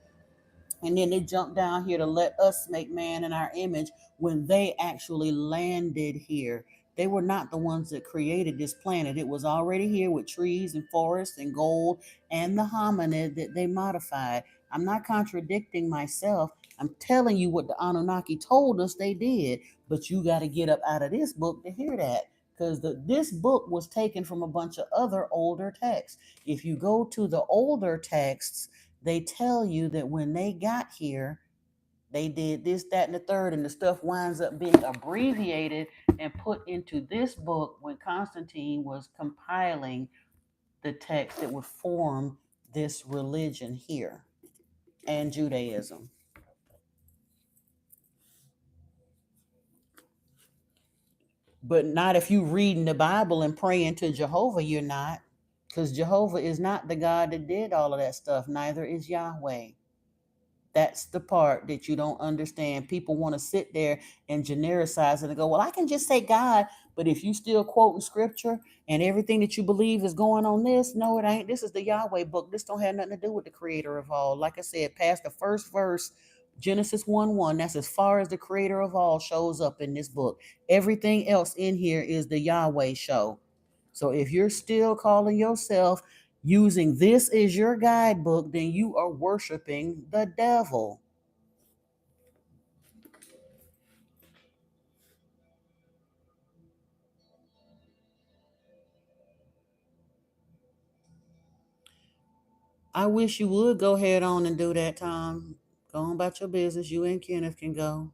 and then they jumped down here to let us make man in our image when they actually landed here. They were not the ones that created this planet. It was already here with trees and forests and gold and the hominid that they modified. I'm not contradicting myself. I'm telling you what the Anunnaki told us they did. But you got to get up out of this book to hear that, because this book was taken from a bunch of other older texts. If you go to the older texts, they tell you that when they got here, they did this, that, and the third, and the stuff winds up being abbreviated and put into this book when Constantine was compiling the text that would form this religion here and Judaism. But not if you reading the Bible and praying to Jehovah, you're not. Because Jehovah is not the God that did all of that stuff. Neither is Yahweh. That's the part that you don't understand. People want to sit there and genericize it and go, well, I can just say God, but if you still quoting scripture and everything that you believe is going on this, no, it ain't. This is the Yahweh book. This don't have nothing to do with the creator of all. Like I said, past the first verse, Genesis 1:1, that's as far as the creator of all shows up in this book. Everything else in here is the Yahweh show. So if you're still calling yourself using this as your guidebook, then you are worshiping the devil. I wish you would go ahead on and do that, Tom. Go on about your business. You and Kenneth can go.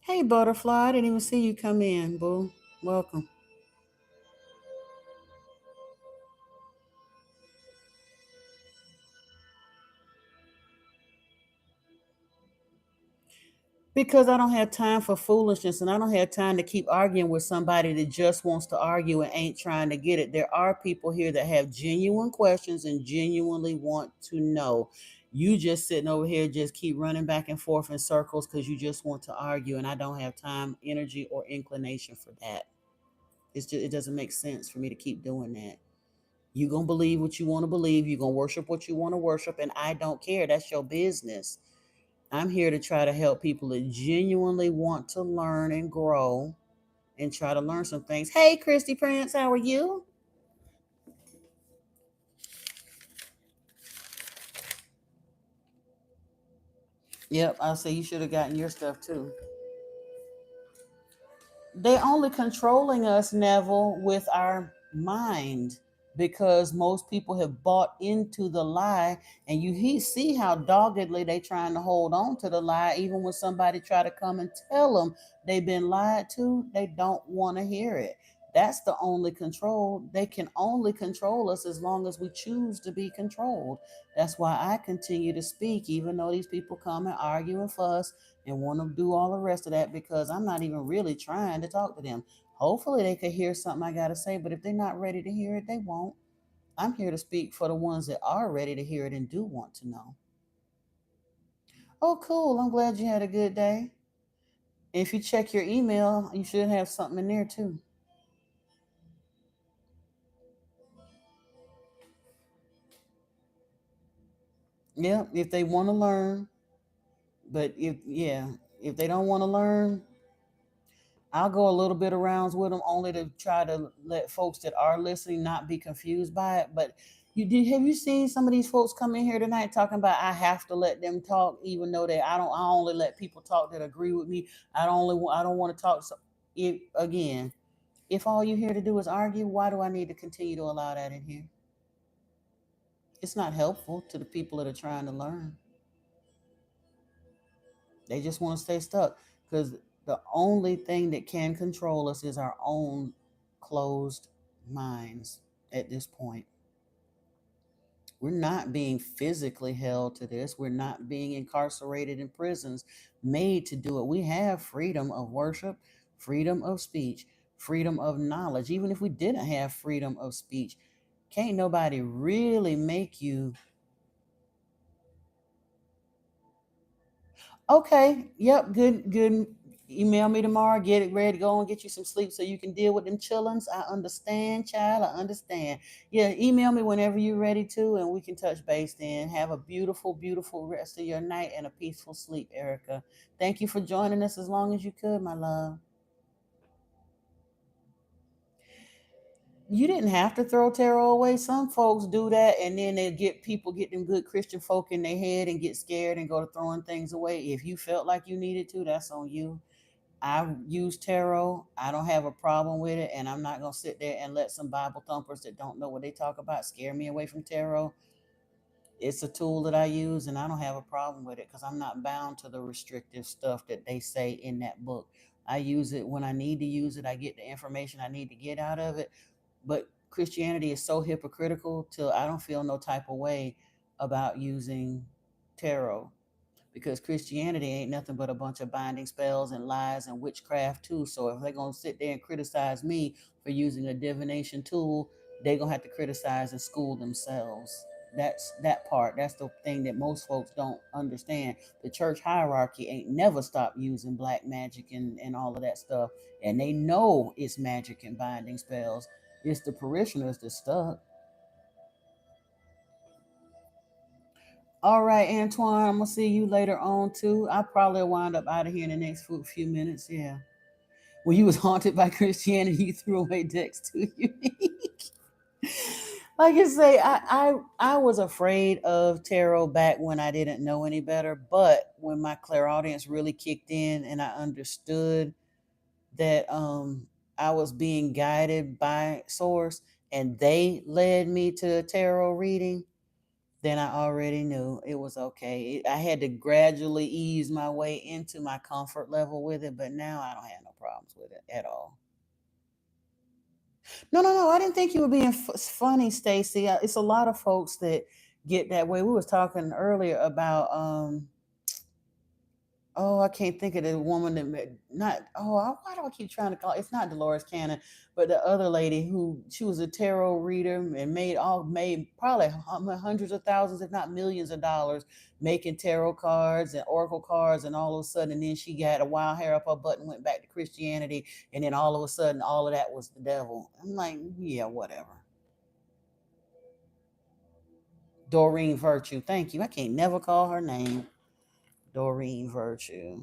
Hey, Butterfly. I didn't even see you come in, boo. Welcome. Because I don't have time for foolishness, and I don't have time to keep arguing with somebody that just wants to argue and ain't trying to get it. There are people here that have genuine questions and genuinely want to know. You just sitting over here just keep running back and forth in circles because you just want to argue, and I don't have time, energy, or inclination for that. It doesn't make sense for me to keep doing that. You're gonna believe what you want to believe, you're gonna worship what you want to worship, and I don't care. That's your business. I'm here to try to help people that genuinely want to learn and grow and try to learn some things. Hey, Christy Prince, how are you? Yep, I'll say you should have gotten your stuff too. They're only controlling us, Neville, with our mind, because most people have bought into the lie, and see how doggedly they trying to hold on to the lie. Even when somebody try to come and tell them they've been lied to, they don't want to hear it. That's the only control. They can only control us as long as we choose to be controlled. That's why I continue to speak, even though these people come and argue and fuss and want to do all the rest of that, because I'm not even really trying to talk to them. Hopefully they could hear something I got to say, but if they're not ready to hear it, they won't. I'm here to speak for the ones that are ready to hear it and do want to know. Oh, cool. I'm glad you had a good day. If you check your email, you should have something in there too. Yeah, if they want to learn, but if they don't want to learn, I'll go a little bit arounds with them, only to try to let folks that are listening not be confused by it. But have you seen some of these folks come in here tonight talking about I have to let them talk, even though I only let people talk that agree with me. I don't want to talk. So if all you're here to do is argue, why do I need to continue to allow that in here? It's not helpful to the people that are trying to learn. They just want to stay stuck because the only thing that can control us is our own closed minds at this point. We're not being physically held to this. We're not being incarcerated in prisons made to do it. We have freedom of worship, freedom of speech, freedom of knowledge. Even if we didn't have freedom of speech, can't nobody really make you. Okay, yep, good, good. Email me tomorrow. Get it ready to go and get you some sleep so you can deal with them chillins. I understand, child. I understand. Yeah, email me whenever you're ready to, and we can touch base then. Have a beautiful, beautiful rest of your night and a peaceful sleep, Erica. Thank you for joining us as long as you could, my love. You didn't have to throw tarot away. Some folks do that, and then they get them good Christian folk in their head and get scared and go to throwing things away. If you felt like you needed to, that's on you. I use tarot. I don't have a problem with it, and I'm not gonna sit there and let some Bible thumpers that don't know what they talk about scare me away from tarot. It's a tool that I use, and I don't have a problem with it because I'm not bound to the restrictive stuff that they say in that book. I use it when I need to use it. I get the information I need to get out of it. But Christianity is so hypocritical till I don't feel no type of way about using tarot, because Christianity ain't nothing but a bunch of binding spells and lies and witchcraft too. So if they're gonna sit there and criticize me for using a divination tool, they're gonna have to criticize and school themselves. That's that part. That's the thing that most folks don't understand. The church hierarchy ain't never stopped using black magic and all of that stuff. And they know it's magic and binding spells. It's the parishioners that stuck. All right, Antoine, I'm gonna see you later on too. I probably wind up out of here in the next few minutes. Yeah. When you was haunted by Christianity, you threw away decks too unique. Like I say, I was afraid of tarot back when I didn't know any better. But when my clairaudience really kicked in and I understood that I was being guided by source and they led me to a tarot reading, then I already knew it was okay. I had to gradually ease my way into my comfort level with it, but now I don't have no problems with it at all. No, no, no. I didn't think you were being funny, Stacy. It's a lot of folks that get that way. We was talking earlier about oh, I can't think of the woman that not why do I keep trying to call it's not Dolores Cannon, but the other lady who she was a tarot reader and made probably hundreds of thousands, if not millions of dollars making tarot cards and oracle cards, and all of a sudden, and then she got a wild hair up her butt and went back to Christianity, and then all of a sudden all of that was the devil. I'm like, yeah, whatever. Doreen Virtue, thank you. I can't never call her name. Doreen Virtue.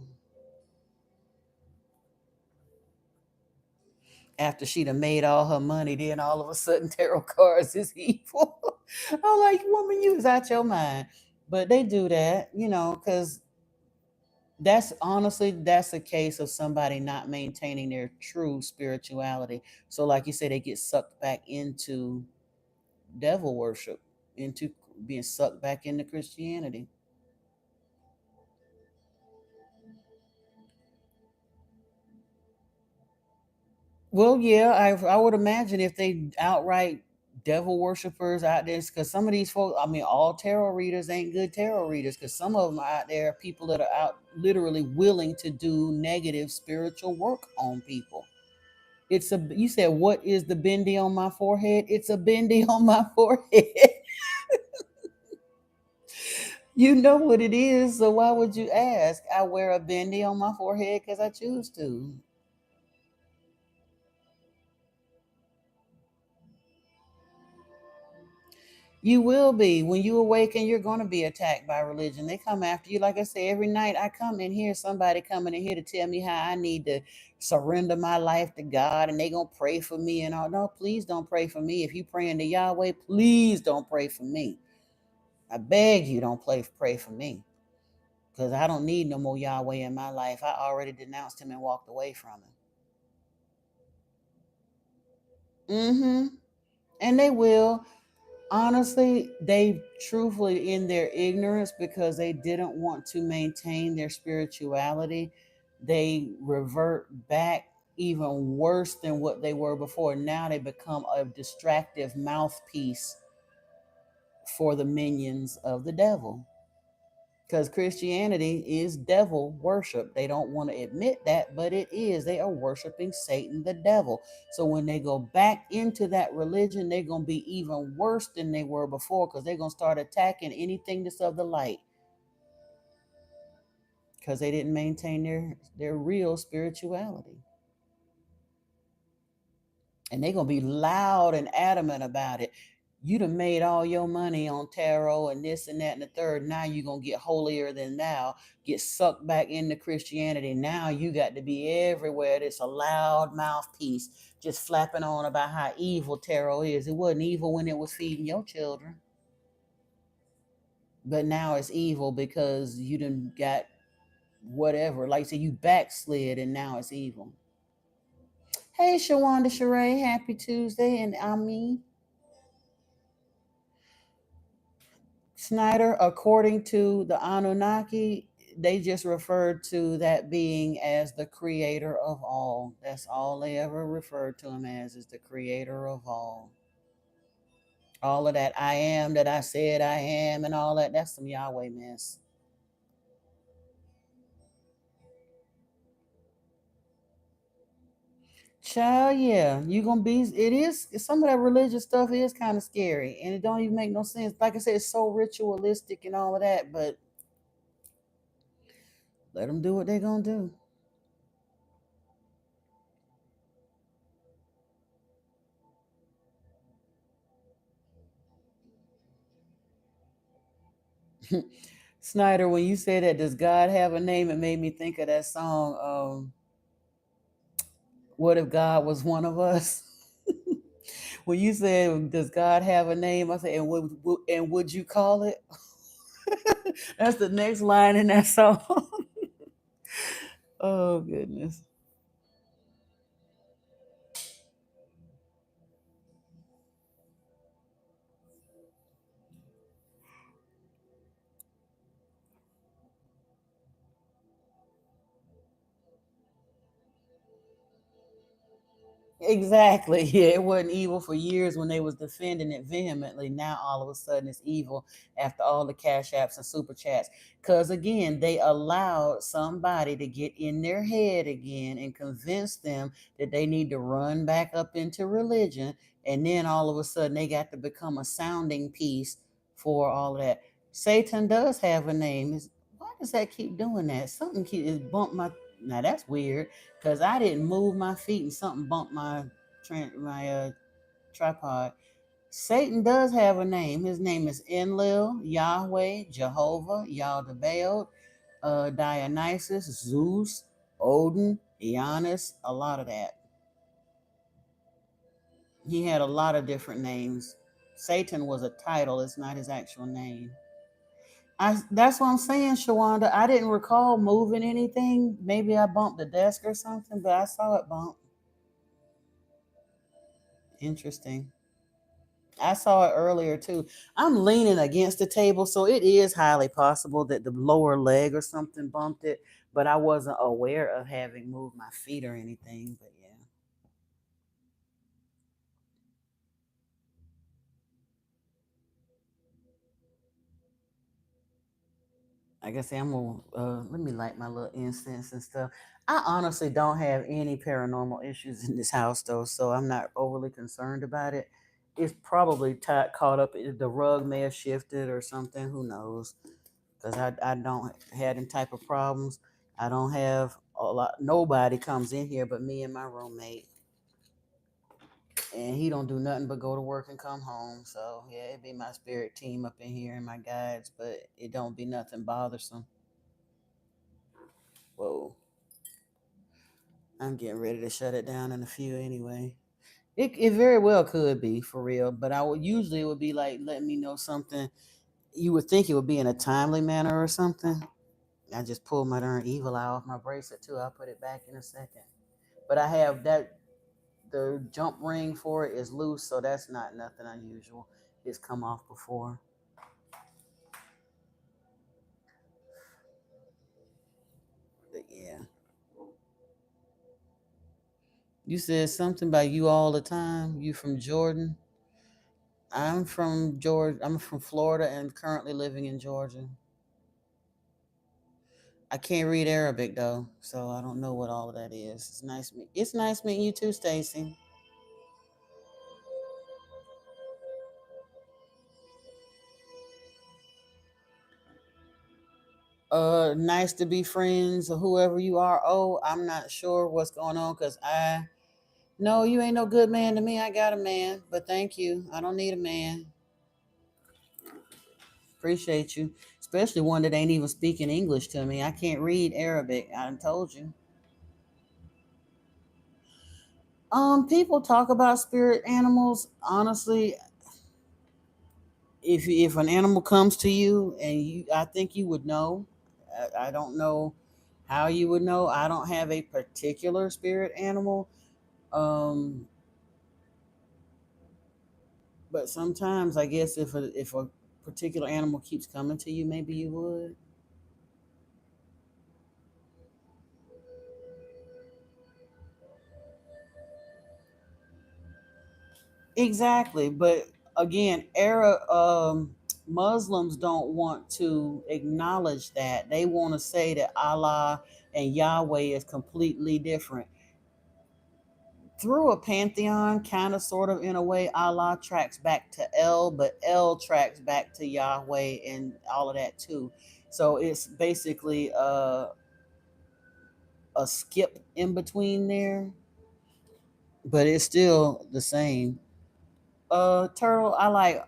After she'd have made all her money, then all of a sudden tarot cards is evil. I'm like, woman, you was out your mind. But they do that, because that's a case of somebody not maintaining their true spirituality. So, like you said, they get sucked back into devil worship, into being sucked back into Christianity. Well, yeah, I would imagine if they outright devil worshippers out there, because some of these folks, I mean, all tarot readers ain't good tarot readers, because some of them out there are people that are out literally willing to do negative spiritual work on people. You said, what is the bendy on my forehead? It's a bendy on my forehead. You know what it is, so why would you ask? I wear a bendy on my forehead because I choose to. You will be. When you awaken, you're going to be attacked by religion. They come after you. Like I say, every night I come in here, somebody coming in here to tell me how I need to surrender my life to God, and they going to pray for me and all. No, please don't pray for me. If you praying to Yahweh, please don't pray for me. I beg you, don't pray for me, because I don't need no more Yahweh in my life. I already denounced him and walked away from him. And they will. Honestly, they truthfully in their ignorance because they didn't want to maintain their spirituality, they revert back even worse than what they were before. Now they become a distractive mouthpiece for the minions of the devil. Because Christianity is devil worship. They don't want to admit that, but it is. They are worshiping Satan, the devil. So when they go back into that religion, they're going to be even worse than they were before because they're going to start attacking anything that's of the light because they didn't maintain their real spirituality. And they're going to be loud and adamant about it. You done made all your money on tarot and this and that and the third. Now you're going to get holier than thou, get sucked back into Christianity. Now you got to be everywhere. It's a loud mouthpiece just flapping on about how evil tarot is. It wasn't evil when it was feeding your children. But now it's evil because you done got whatever. Like I said, you backslid and now it's evil. Hey, Shawanda Sheree, happy Tuesday. And Ami Snyder, according to the Anunnaki, they just referred to that being as the creator of all. That's all they ever referred to him as, is the creator of all. All of that I am that I said I am and all that, that's some Yahweh mess. Child, yeah, you gonna be. It is some of that religious stuff is kind of scary, and it don't even make no sense. Like I said, it's so ritualistic and all of that, but let them do what they're gonna do. Snyder, when you said that, does God have a name? It made me think of that song. What if God was one of us? When you said, "Does God have a name?" I said, and would you call it?" That's the next line in that song. Oh goodness. Exactly. Yeah, it wasn't evil for years when they was defending it vehemently. Now all of a sudden it's evil after all the cash apps and super chats. Because again, they allowed somebody to get in their head again and convince them that they need to run back up into religion. And then all of a sudden they got to become a sounding piece for all of that. Satan does have a name. Why does that keep doing that? Something keep is bump my. Now that's weird because I didn't move my feet and something bumped my tripod. Satan does have a name. His name is Enlil, Yahweh, Jehovah, Yaldabaoth, Dionysus, Zeus, Odin, Giannis, a lot of that. He had a lot of different names. Satan was a title, it's not his actual name. That's what I'm saying, Shawanda. I didn't recall moving anything. Maybe I bumped the desk or something, but I saw it bump. Interesting. I saw it earlier too. I'm leaning against the table, so it is highly possible that the lower leg or something bumped it, but I wasn't aware of having moved my feet or anything. But yeah, like I say, I'm gonna let me light my little incense and stuff. I honestly don't have any paranormal issues in this house though, so I'm not overly concerned about it. It's probably caught up. The rug may have shifted or something. Who knows? Because I don't have them type of problems. I don't have a lot. Nobody comes in here but me and my roommate, and he don't do nothing but go to work and come home. So yeah, it'd be my spirit team up in here and my guides, but it don't be nothing bothersome. Whoa, I'm getting ready to shut it down in a few anyway. It very well could be for real, but I would usually it would be like letting me know something. You would think it would be in a timely manner or something. I just pulled my darn evil eye off my bracelet too. I'll put it back in a second. But I have that the jump ring for it is loose, so that's not nothing unusual. it's come off before. But yeah. You said something about you all the time. You from Jordan? I'm from Georgia. I'm from Florida and currently living in Georgia. I can't read Arabic though, so I don't know what all of that is. It's nice meeting you too, Stacy. Nice to be friends or whoever you are. Oh, I'm not sure what's going on because I no, you ain't no good man to me. I got a man, but thank you. I don't need a man. Appreciate you, especially one that ain't even speaking English to me. I can't read Arabic. I done told you. People talk about spirit animals. Honestly, if an animal comes to you and I think you would know. I don't know how you would know. I don't have a particular spirit animal. Um, but sometimes I guess if a particular animal keeps coming to you, maybe you would. Exactly, but again, Muslims don't want to acknowledge that. They want to say that Allah and Yahweh is completely different. Through a pantheon, kind of, sort of, in a way, Allah tracks back to El, but El tracks back to Yahweh and all of that too. So it's basically a skip in between there, but it's still the same. Turtle, I like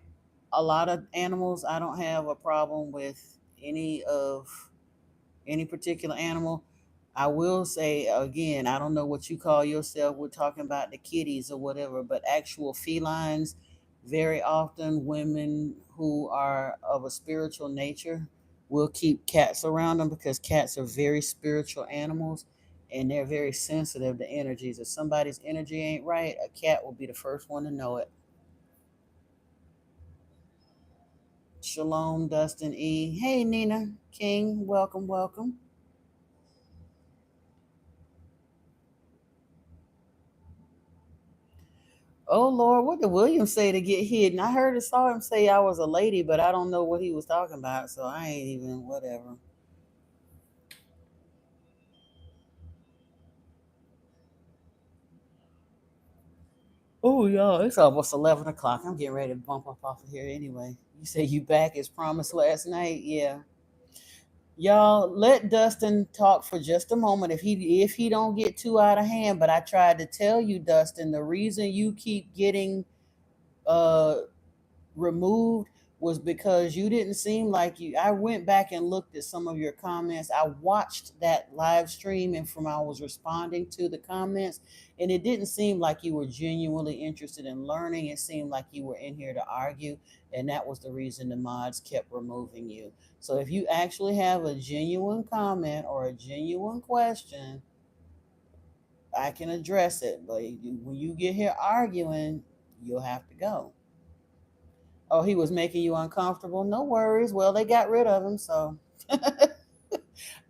a lot of animals. I don't have a problem with any particular animal. I will say again, I don't know what you call yourself. We're talking about the kitties or whatever, but actual felines, very often women who are of a spiritual nature will keep cats around them because cats are very spiritual animals and they're very sensitive to energies. If somebody's energy ain't right, a cat will be the first one to know it. Shalom, Dustin E. Hey, Nina King. Welcome, welcome. Oh, Lord, what did William say to get hidden? I heard saw him say I was a lady, but I don't know what he was talking about, so I ain't even, whatever. Oh, y'all, it's almost 11 o'clock. I'm getting ready to bump up off of here anyway. You say you back as promised last night? Yeah. Y'all, let Dustin talk for just a moment if he don't get too out of hand. But I tried to tell you, Dustin, the reason you keep getting uh removed was because you didn't seem like you. I went back and looked at some of your comments. I watched that live stream and from I was responding to the comments, and it didn't seem like you were genuinely interested in learning. It seemed like you were in here to argue, and that was the reason the mods kept removing you. So if you actually have a genuine comment or a genuine question, I can address it. But when you get here arguing, you'll have to go. Oh, he was making you uncomfortable. No worries. Well, they got rid of him, so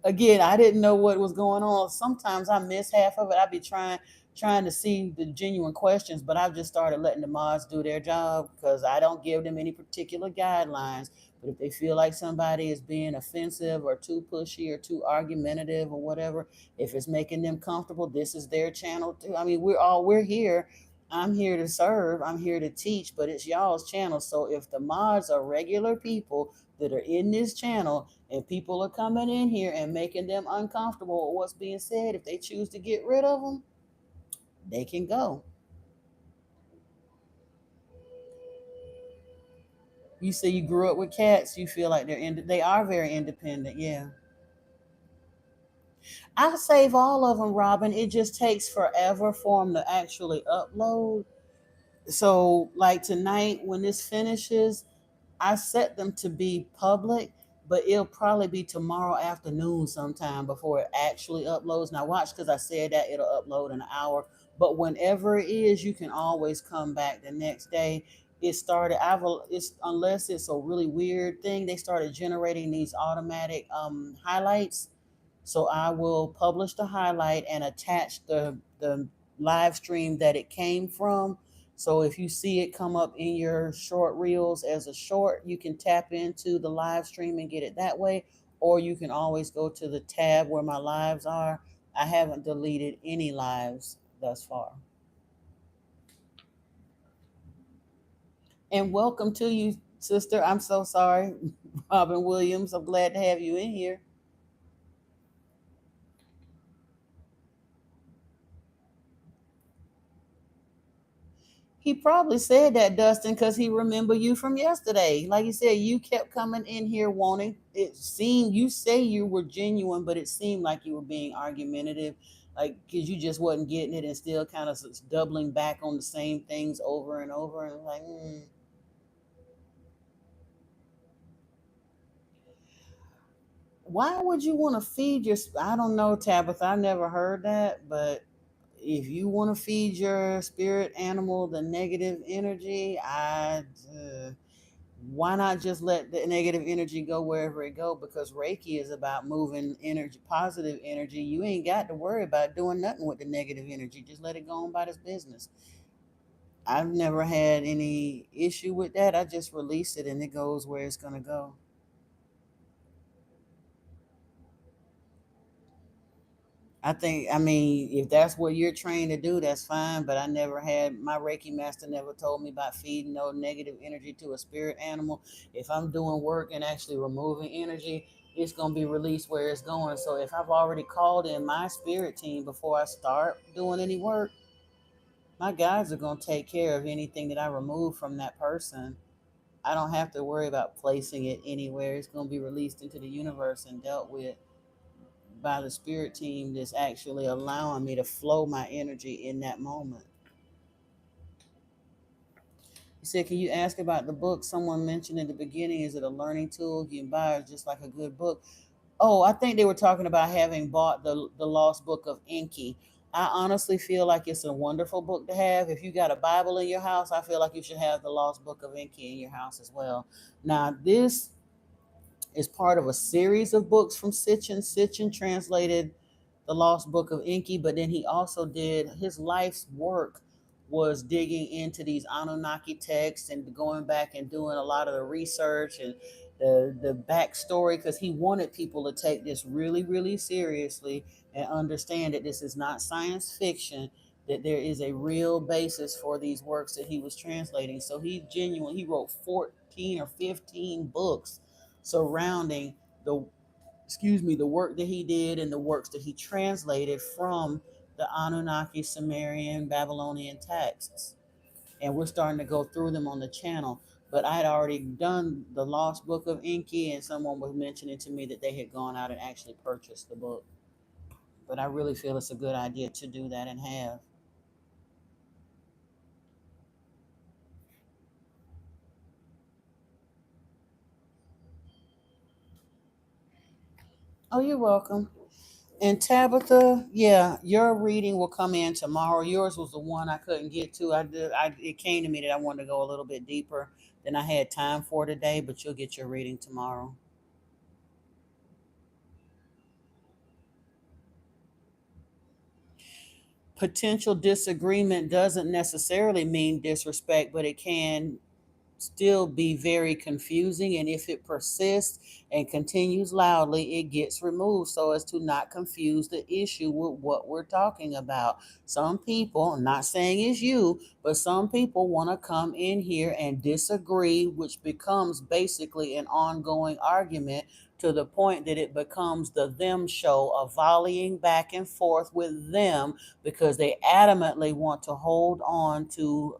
again, I didn't know what was going on. Sometimes I miss half of it. I'd be trying to see the genuine questions, but I've just started letting the mods do their job because I don't give them any particular guidelines. But if they feel like somebody is being offensive or too pushy or too argumentative or whatever, if it's making them comfortable, this is their channel too. I mean, we're here. I'm here to serve. I'm here to teach, but it's y'all's channel. So if the mods are regular people that are in this channel and people are coming in here and making them uncomfortable with what's being said, if they choose to get rid of them, they can go. You say you grew up with cats, you feel like they are very independent. Yeah. I save all of them, Robin. It just takes forever for them to actually upload. So, like tonight, when this finishes, I set them to be public, but it'll probably be tomorrow afternoon sometime before it actually uploads. Now, watch, because I said that it'll upload in an hour. But whenever it is, you can always come back the next day. it started. It's unless it's a really weird thing, they started generating these automatic highlights. So I will publish the highlight and attach the live stream that it came from. So if you see it come up in your short reels as a short, you can tap into the live stream and get it that way. Or you can always go to the tab where my lives are. I haven't deleted any lives thus far. And welcome to you, sister. I'm so sorry, Robin Williams. I'm glad to have you in here. He probably said that, Dustin, because he remember you from yesterday. Like you said, you kept coming in here wanting. It seemed you say you were genuine, but it seemed like you were being argumentative, like because you just wasn't getting it and still kind of doubling back on the same things over and over. And like, why would you want to feed your? I don't know, Tabitha. I never heard that, but if you want to feed your spirit animal the negative energy, why not just let the negative energy go wherever it go? Because Reiki is about moving energy, positive energy. You ain't got to worry about doing nothing with the negative energy. Just let it go on about its business. I've never had any issue with that. I just release it and it goes where it's gonna go. I mean, if that's what you're trained to do, that's fine. But I never had, my Reiki master never told me about feeding no negative energy to a spirit animal. If I'm doing work and actually removing energy, it's going to be released where it's going. So if I've already called in my spirit team before I start doing any work, my guides are going to take care of anything that I remove from that person. I don't have to worry about placing it anywhere. It's going to be released into the universe and dealt with by the spirit team that's actually allowing me to flow my energy in that moment. He said, can you ask about the book? Someone mentioned in the beginning, is it a learning tool you can buy or just like a good book? Oh, I think they were talking about having bought the Lost Book of Enki. I honestly feel like it's a wonderful book to have. If you got a Bible in your house, I feel like you should have the Lost Book of Enki in your house as well. Now, this is part of a series of books from Sitchin. Sitchin translated the Lost Book of Enki, but then he also did his life's work was digging into these Anunnaki texts and going back and doing a lot of the research and the backstory because he wanted people to take this really, really seriously and understand that this is not science fiction, that there is a real basis for these works that he was translating. So he wrote 14 or 15 books surrounding the the work that he did and the works that he translated from the Anunnaki, Sumerian, Babylonian texts. And we're starting to go through them on the channel. But I had already done the Lost Book of Enki, and someone was mentioning to me that they had gone out and actually purchased the book. But I really feel it's a good idea to do that and have. Oh, you're welcome. And Tabitha, yeah, your reading will come in tomorrow. Yours was the one I couldn't get to. It came to me that I wanted to go a little bit deeper than I had time for today, but you'll get your reading tomorrow. Potential disagreement doesn't necessarily mean disrespect, but it can still be very confusing. And if it persists and continues loudly, it gets removed so as to not confuse the issue with what we're talking about. Some people, I'm not saying it's you, but some people want to come in here and disagree, which becomes basically an ongoing argument to the point that it becomes the them show, of volleying back and forth with them because they adamantly want to hold on to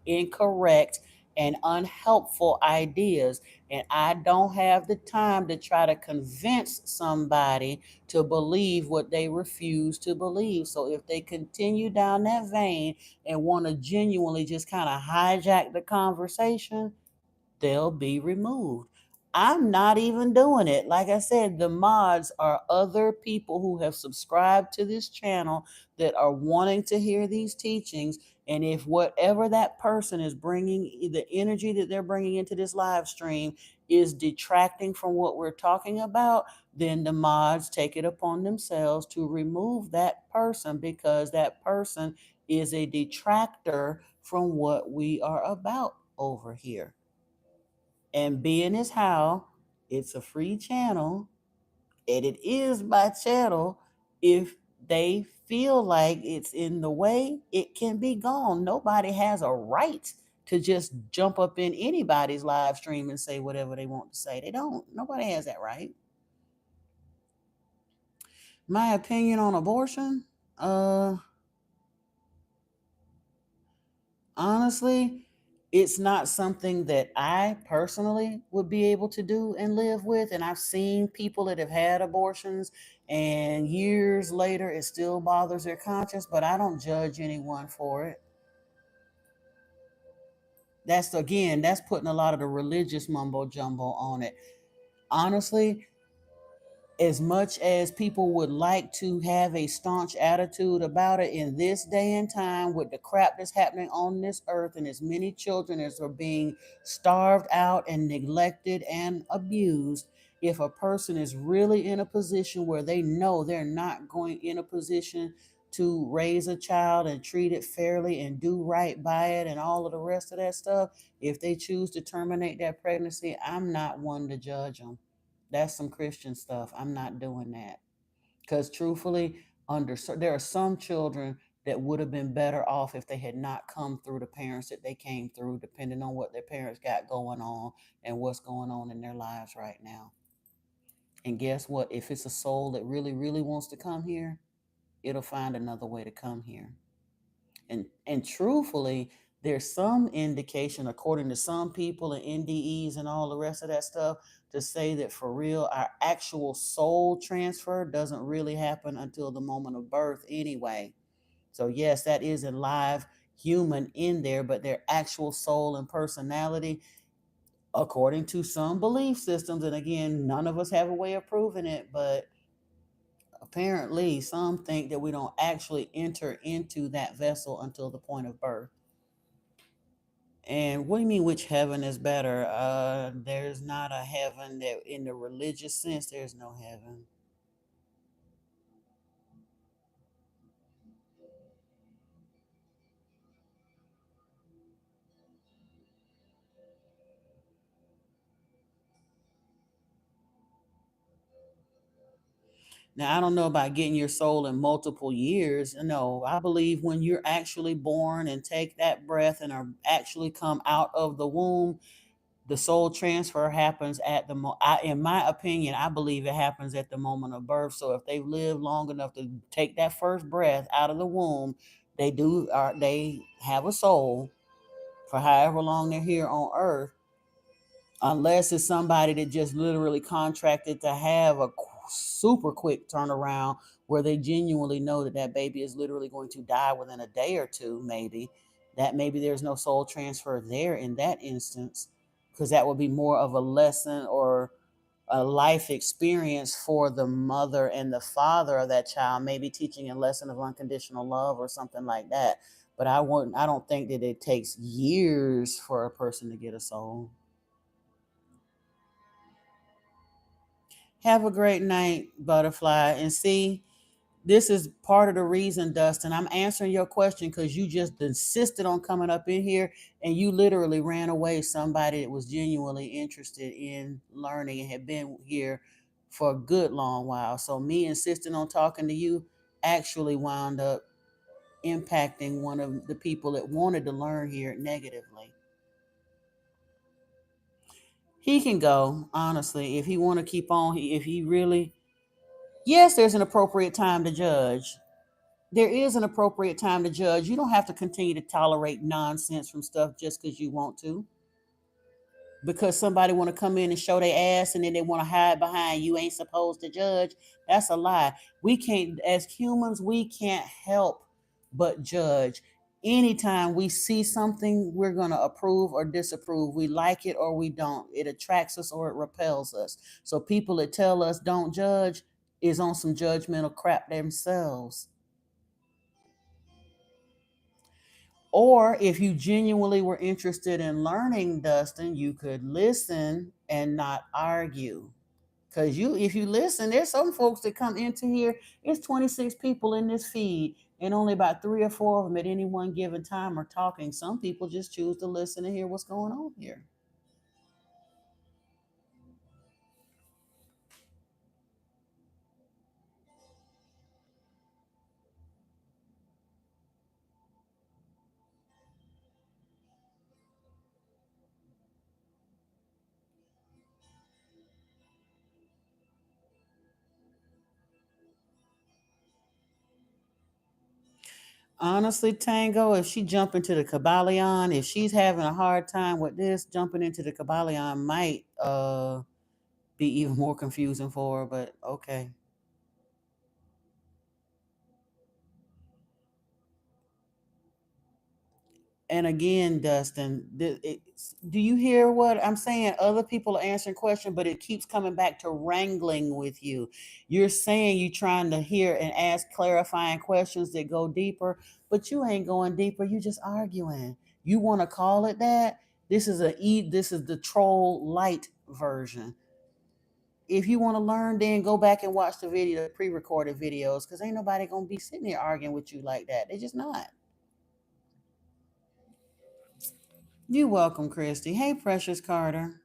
incorrect and unhelpful ideas. And I don't have the time to try to convince somebody to believe what they refuse to believe. So if they continue down that vein and want to genuinely just kind of hijack the conversation, they'll be removed. I'm not even doing it. Like I said, the mods are other people who have subscribed to this channel that are wanting to hear these teachings. And if whatever that person is bringing, the energy that they're bringing into this live stream is detracting from what we're talking about, then the mods take it upon themselves to remove that person, because that person is a detractor from what we are about over here. And being as how it's a free channel and it is my channel, if they feel like it's in the way, it can be gone. Nobody has a right to just jump up in anybody's live stream and say whatever they want to say. They don't. Nobody has that right. My opinion on abortion, honestly, it's not something that I personally would be able to do and live with. And I've seen people that have had abortions and years later it still bothers their conscience, but I don't judge anyone for it. That's again, that's putting a lot of the religious mumbo jumbo on it. Honestly, as much as people would like to have a staunch attitude about it in this day and time, with the crap that's happening on this earth and as many children as are being starved out and neglected and abused, if a person is really in a position where they know they're not going in a position to raise a child and treat it fairly and do right by it and all of the rest of that stuff, if they choose to terminate that pregnancy, I'm not one to judge them. That's some Christian stuff. I'm not doing that. Because truthfully, there are some children that would have been better off if they had not come through the parents that they came through, depending on what their parents got going on and what's going on in their lives right now. And guess what? If it's a soul that really, really wants to come here, it'll find another way to come here. And truthfully, there's some indication, according to some people and NDEs and all the rest of that stuff, to say that for real, our actual soul transfer doesn't really happen until the moment of birth anyway. So yes, that is a live human in there, but their actual soul and personality, according to some belief systems, and again, none of us have a way of proving it, but apparently some think that we don't actually enter into that vessel until the point of birth. And what do you mean, which heaven is better? There's not a heaven that, in the religious sense, there's no heaven. Now, I don't know about getting your soul in multiple years. No, I believe when you're actually born and take that breath and are actually come out of the womb, the soul transfer happens at in my opinion, I believe it happens at the moment of birth. So if they've lived long enough to take that first breath out of the womb, they have a soul for however long they're here on earth, unless it's somebody that just literally contracted to have a super quick turnaround where they genuinely know that that baby is literally going to die within a day or two. Maybe there's no soul transfer there in that instance, because that would be more of a lesson or a life experience for the mother and the father of that child, maybe teaching a lesson of unconditional love or something like that. But I don't think that it takes years for a person to get a soul. Have a great night, butterfly. And see, this is part of the reason, Dustin. I'm answering your question because you just insisted on coming up in here and you literally ran away somebody that was genuinely interested in learning and had been here for a good long while. So me insisting on talking to you actually wound up impacting one of the people that wanted to learn here negatively. He can go, honestly, if he want to keep on. If he really, yes, there's an appropriate time to judge. There is an appropriate time to judge. You don't have to continue to tolerate nonsense from stuff just because you want to. Because somebody want to come in and show their ass and then they want to hide behind you ain't supposed to judge. That's a lie. We can't, as humans, we can't help but judge. anytime we see something, we're going to approve or disapprove. We like it or we don't. It attracts us or it repels us. So people that tell us don't judge is on some judgmental crap themselves. Or if you genuinely were interested in learning, Dustin, you could listen and not argue. Because if you listen, there's some folks that come into here. It's 26 people in this feed, and only about 3 or 4 of them at any one given time are talking. Some people just choose to listen and hear what's going on here. Honestly, Tango, if she jump into the Kabbalion, if she's having a hard time with this, jumping into the Kabbalion might be even more confusing for her, but okay. And again, Dustin, do you hear what I'm saying? Other people are answering questions, but it keeps coming back to wrangling with you. You're saying you're trying to hear and ask clarifying questions that go deeper, but you ain't going deeper. You just arguing. You want to call it that? This is the troll light version. If you want to learn, then go back and watch the video, the pre-recorded videos, because ain't nobody gonna be sitting there arguing with you like that. They just not. You're welcome, Christy. Hey, Precious Carter.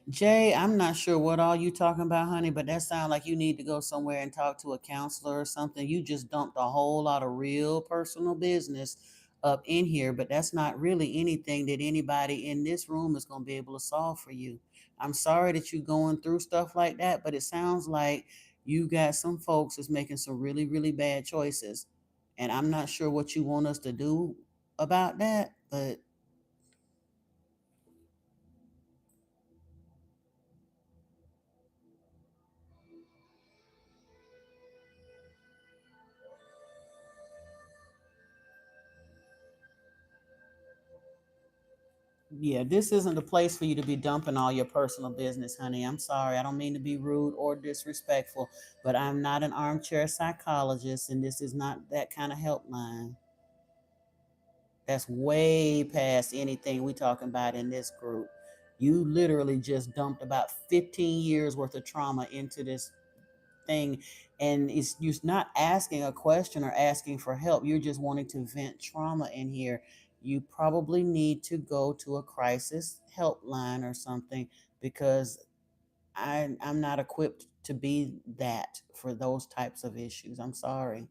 Jay, I'm not sure what all you talking about, honey, but that sounds like you need to go somewhere and talk to a counselor or something. You just dumped a whole lot of real personal business up in here, but that's not really anything that anybody in this room is going to be able to solve for you. I'm sorry that you're going through stuff like that, but it sounds like you got some folks that's making some really, really bad choices. And I'm not sure what you want us to do about that, but yeah, this isn't the place for you to be dumping all your personal business, honey. I'm sorry. I don't mean to be rude or disrespectful, but I'm not an armchair psychologist, and this is not that kind of helpline. That's way past anything we talking about in this group. You literally just dumped about 15 years worth of trauma into this thing, and it's you're not asking a question or asking for help. You're just wanting to vent trauma in here. You probably need to go to a crisis helpline or something, because I'm not equipped to be that for those types of issues. I'm sorry.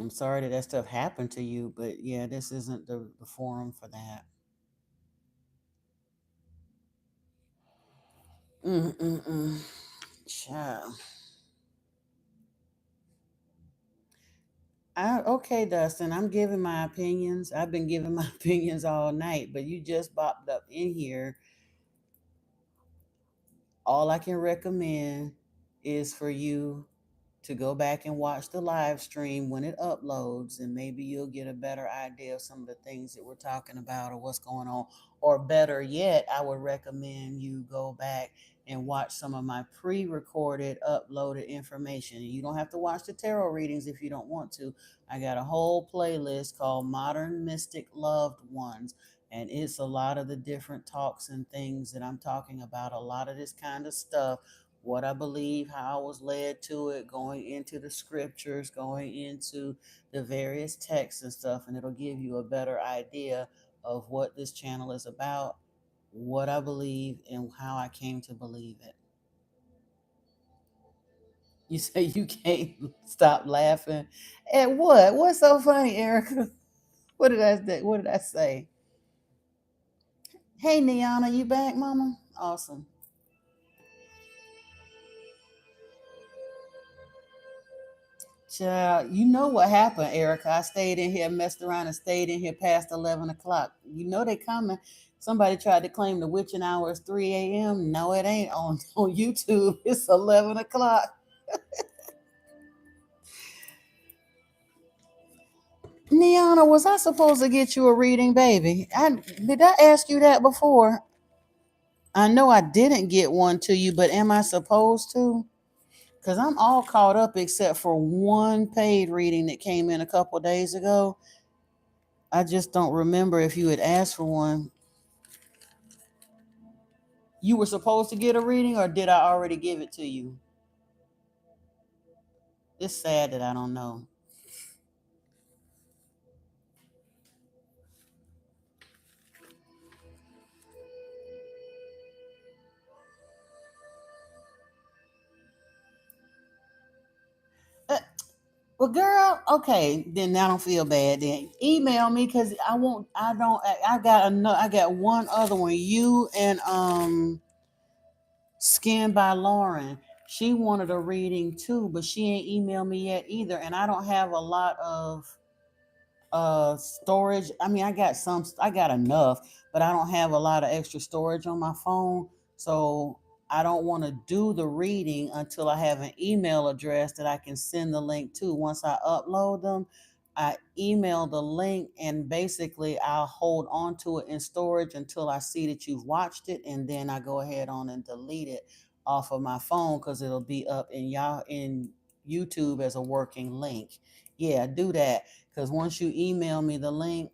I'm sorry that that stuff happened to you, but yeah, this isn't the forum for that. Mm-mm-mm. Child. Okay, Dustin, I'm giving my opinions. I've been giving my opinions all night, but you just bopped up in here. All I can recommend is for you to go back and watch the live stream when it uploads, and maybe you'll get a better idea of some of the things that we're talking about or what's going on. Or better yet, I would recommend you go back and watch some of my pre-recorded uploaded information. You don't have to watch the tarot readings if you don't want to. I got a whole playlist called Modern Mystic Loved Ones, and it's a lot of the different talks and things that I'm talking about, a lot of this kind of stuff, what I believe, how I was led to it, going into the scriptures, going into the various texts and stuff, and it'll give you a better idea of what this channel is about, what I believe, and how I came to believe it. You say you can't stop laughing at what? What's so funny, Erica? What did I say? What did I say? Hey, Niana, you back, Mama? Awesome. You know what happened, Erica? I stayed in here, messed around, and stayed in here past 11 o'clock. You know they coming. Somebody tried to claim the witching hour is 3 a.m. No, it ain't on YouTube. It's 11 o'clock. Niana, was I supposed to get you a reading, baby? Did I ask you that before? I know I didn't get one to you, but am I supposed to? Because I'm all caught up except for one paid reading that came in a couple days ago. I just don't remember if you had asked for one. You were supposed to get a reading, or did I already give it to you? It's sad that I don't know. Uh, well, girl, okay, then I don't feel bad. Then email me because I won't. I don't. I got another. I got one other one. You and Skin by Lauren. She wanted a reading too, but she ain't emailed me yet either. And I don't have a lot of storage. I mean, I got enough, but I don't have a lot of extra storage on my phone. So I don't want to do the reading until I have an email address that I can send the link to. Once I upload them, I email the link, and basically I'll hold on to it in storage until I see that you've watched it, and then I go ahead on and delete it off of my phone because it'll be up in YouTube as a working link. Yeah, do that. Because once you email me the link,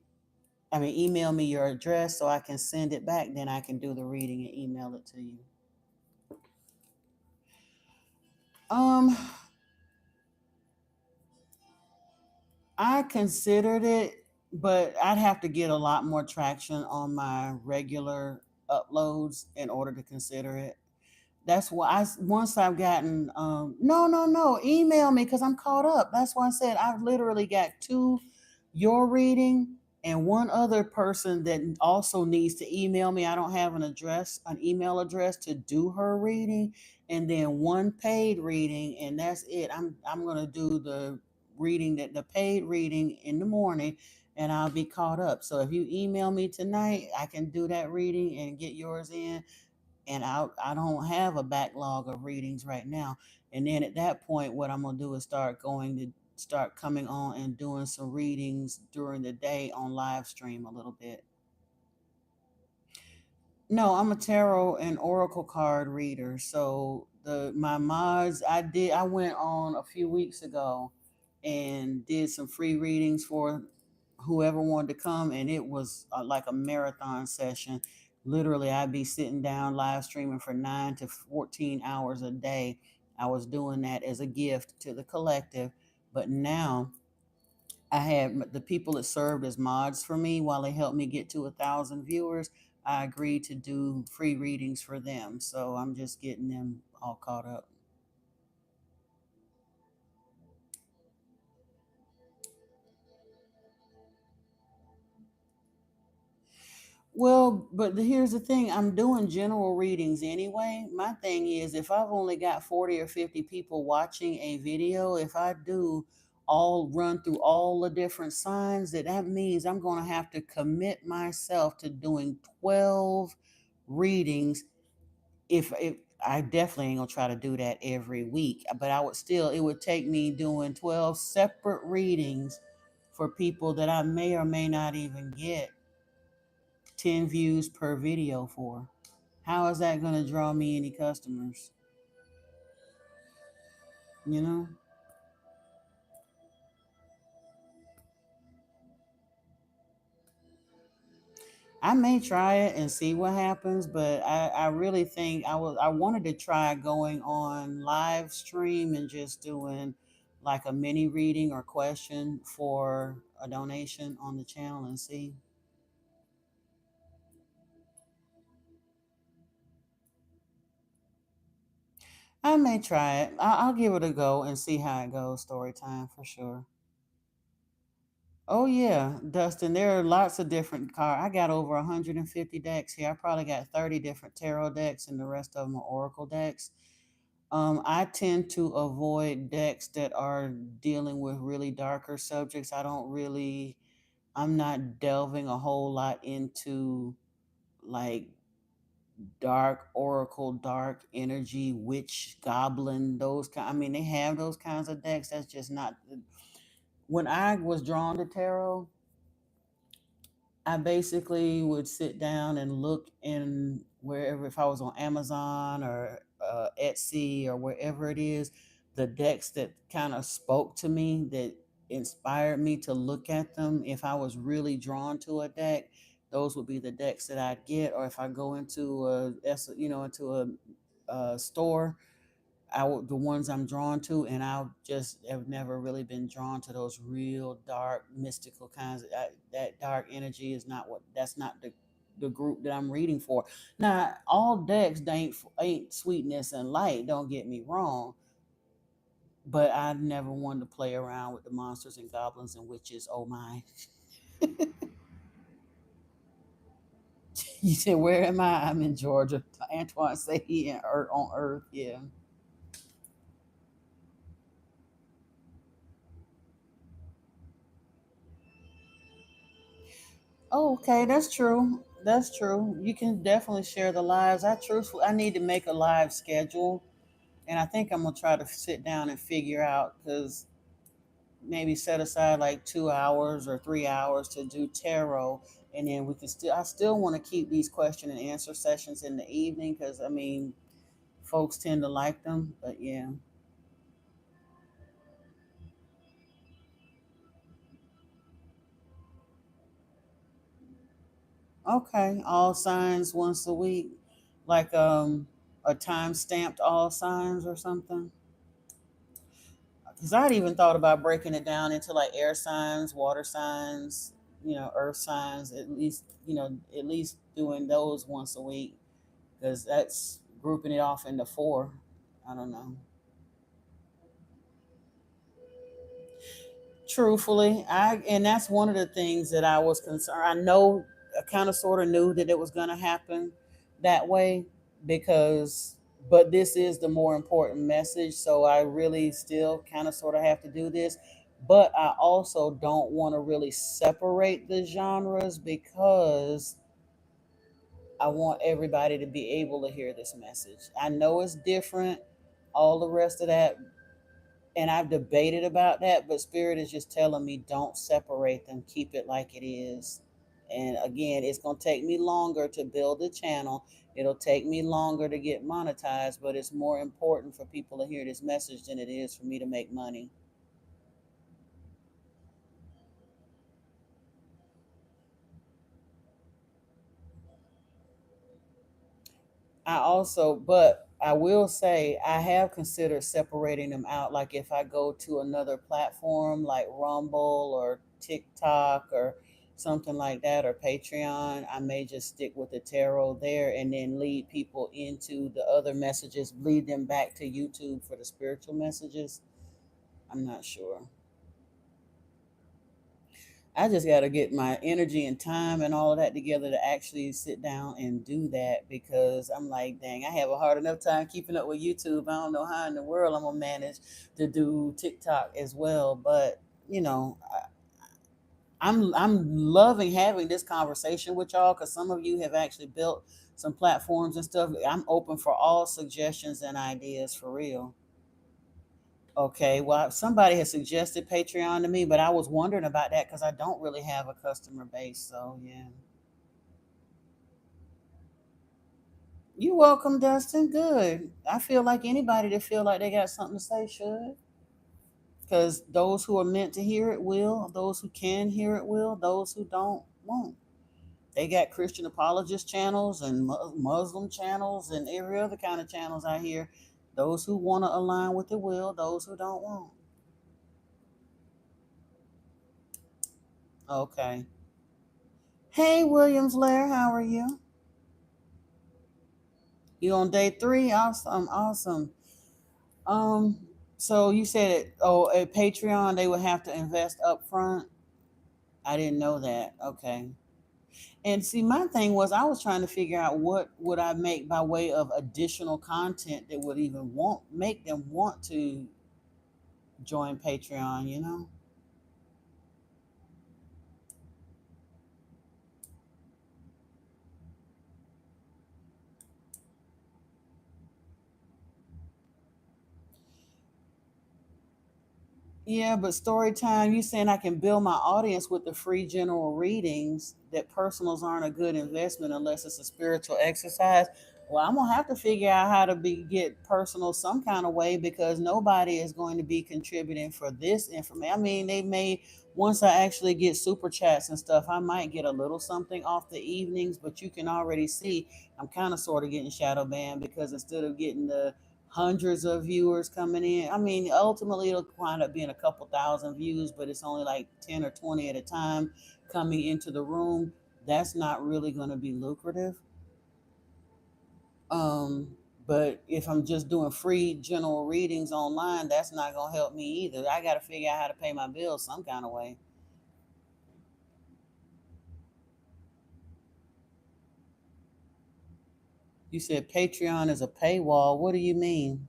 email me your address so I can send it back, then I can do the reading and email it to you. Um, I considered it, but I'd have to get a lot more traction on my regular uploads in order to consider it. That's why once I've gotten no, email me because I'm caught up. That's why I said I've literally got two your reading and one other person that also needs to email me. I don't have an email address to do her reading, and then one paid reading, and that's it. I'm gonna do the paid reading in the morning, and I'll be caught up. So if you email me tonight, I can do that reading and get yours in, and I don't have a backlog of readings right now. And then at that point, what I'm gonna do is start coming on and doing some readings during the day on live stream a little bit. No, I'm a tarot and oracle card reader. So the my mods, I went on a few weeks ago and did some free readings for whoever wanted to come, and it was like a marathon session. Literally, I'd be sitting down live streaming for 9 to 14 hours a day. I was doing that as a gift to the collective, but now I had the people that served as mods for me while they helped me get to 1,000 viewers. I agreed to do free readings for them, so I'm just getting them all caught up. Well, but here's the thing, I'm doing general readings anyway. My thing is, if I've only got 40 or 50 people watching a video, if I do all run through all the different signs, that means I'm going to have to commit myself to doing 12 readings. If I definitely ain't gonna try to do that every week, but it would take me doing 12 separate readings for people that I may or may not even get 10 views per video for. How is that going to draw me any customers? You know, I may try it and see what happens, but I really think I wanted to try going on live stream and just doing like a mini reading or question for a donation on the channel and see. I may try it. I'll give it a go and see how it goes. Story time for sure. Oh yeah, Dustin. There are lots of different cards. I got over 150 decks here. I probably got 30 different tarot decks, and the rest of them are oracle decks. I tend to avoid decks that are dealing with really darker subjects. I'm not delving a whole lot into like dark oracle, dark energy, witch, goblin, those kind. I mean, they have those kinds of decks. That's just not. When I was drawn to tarot, I basically would sit down and look in wherever, if I was on Amazon or Etsy or wherever it is, the decks that kind of spoke to me, that inspired me to look at them. If I was really drawn to a deck, those would be the decks that I'd get. Or if I go into into a store, the ones I'm drawn to, and I just have never really been drawn to those real dark mystical kinds. That dark energy is not what. That's not the group that I'm reading for. Now, all decks ain't sweetness and light. Don't get me wrong, but I never wanted to play around with the monsters and goblins and witches. Oh my! You said, where am I? I'm in Georgia. Antoine say he on Earth. Yeah. Oh, okay, that's true. That's true. You can definitely share the lives. I need to make a live schedule, and I think I'm gonna try to sit down and figure out, because maybe set aside like 2 hours or 3 hours to do tarot, and then we can still. I still want to keep these question and answer sessions in the evening, because I mean, folks tend to like them. But yeah, okay. All signs once a week, like a time stamped all signs or something. Because I'd even thought about breaking it down into like air signs, water signs, earth signs, at least doing those once a week, because that's grouping it off into four. I don't know. Truthfully, and that's one of the things that I was concerned. I know, I kind of sort of knew that it was going to happen that way, because, but this is the more important message. So I really still kind of sort of have to do this. But I also don't want to really separate the genres, because I want everybody to be able to hear this message. I know it's different, all the rest of that, and I've debated about that, but Spirit is just telling me, don't separate them, keep it like it is. And again, it's going to take me longer to build a channel. It'll take me longer to get monetized, but it's more important for people to hear this message than it is for me to make money. But I will say, I have considered separating them out. Like if I go to another platform like Rumble or TikTok or something like that, or Patreon, I may just stick with the tarot there and then lead people into the other messages, lead them back to YouTube for the spiritual messages. I'm not sure. I just got to get my energy and time and all of that together to actually sit down and do that, because I'm like, dang, I have a hard enough time keeping up with YouTube. I don't know how in the world I'm gonna manage to do TikTok as well. But you know, I'm loving having this conversation with y'all, because some of you have actually built some platforms and stuff. I'm open for all suggestions and ideas, for real. Okay, well, somebody has suggested Patreon to me, but I was wondering about that because I don't really have a customer base. So, yeah. You're welcome, Dustin. Good. I feel like anybody that feel like they got something to say should, because those who are meant to hear it will. Those who can hear it will. Those who don't won't. They got Christian apologist channels and Muslim channels and every other kind of channels I hear. Those who want to align with it will. Those who don't won't. Okay. Hey, Williams Lair, how are you? You on day three? Awesome, awesome. Um, so you said, oh, at Patreon they would have to invest up front. I didn't know that. Okay. And see, my thing was I was trying to figure out what would I make by way of additional content that would even make them want to join Patreon, you know? Yeah, but story time, you saying I can build my audience with the free general readings, that personals aren't a good investment unless it's a spiritual exercise. Well, I'm gonna have to figure out how to get personal some kind of way, because nobody is going to be contributing for this information. I mean, they may, once I actually get super chats and stuff, I might get a little something off the evenings, but you can already see I'm kind of sort of getting shadow banned, because instead of getting the hundreds of viewers coming in. I mean, ultimately it'll wind up being a couple thousand views, but it's only like 10 or 20 at a time coming into the room. That's not really going to be lucrative. Um, but if I'm just doing free general readings online, that's not going to help me either. I got to figure out how to pay my bills some kind of way. You said Patreon is a paywall. What do you mean?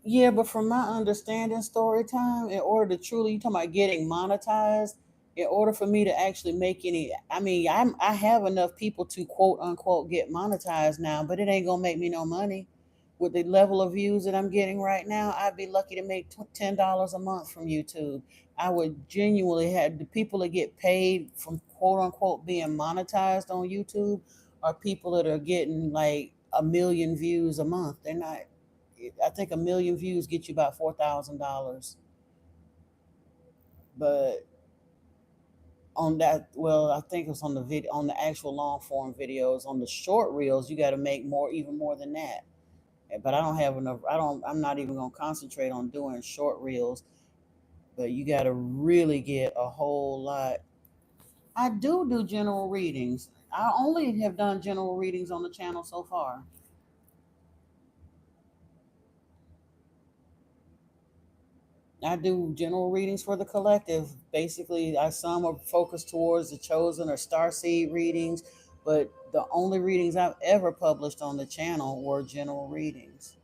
Yeah, but from my understanding, story time, in order to truly, you talking about getting monetized, in order for me to actually make any, I mean, I have enough people to quote unquote get monetized now, but it ain't gonna make me no money. With the level of views that I'm getting right now, I'd be lucky to make $10 a month from YouTube. I would genuinely have the people that get paid from quote unquote being monetized on YouTube are people that are getting like a million views a month. They're not, I think a million views get you about $4,000. But on that, well, I think it's on the video, on the actual long form videos. On the short reels, you got to make more, even more than that. But I don't have enough. I'm not even gonna concentrate on doing short reels. But you got to really get a whole lot. I do general readings. I only have done general readings on the channel so far. I do general readings for the collective. Basically, I some are focused towards the chosen or starseed readings, but the only readings I've ever published on the channel were general readings.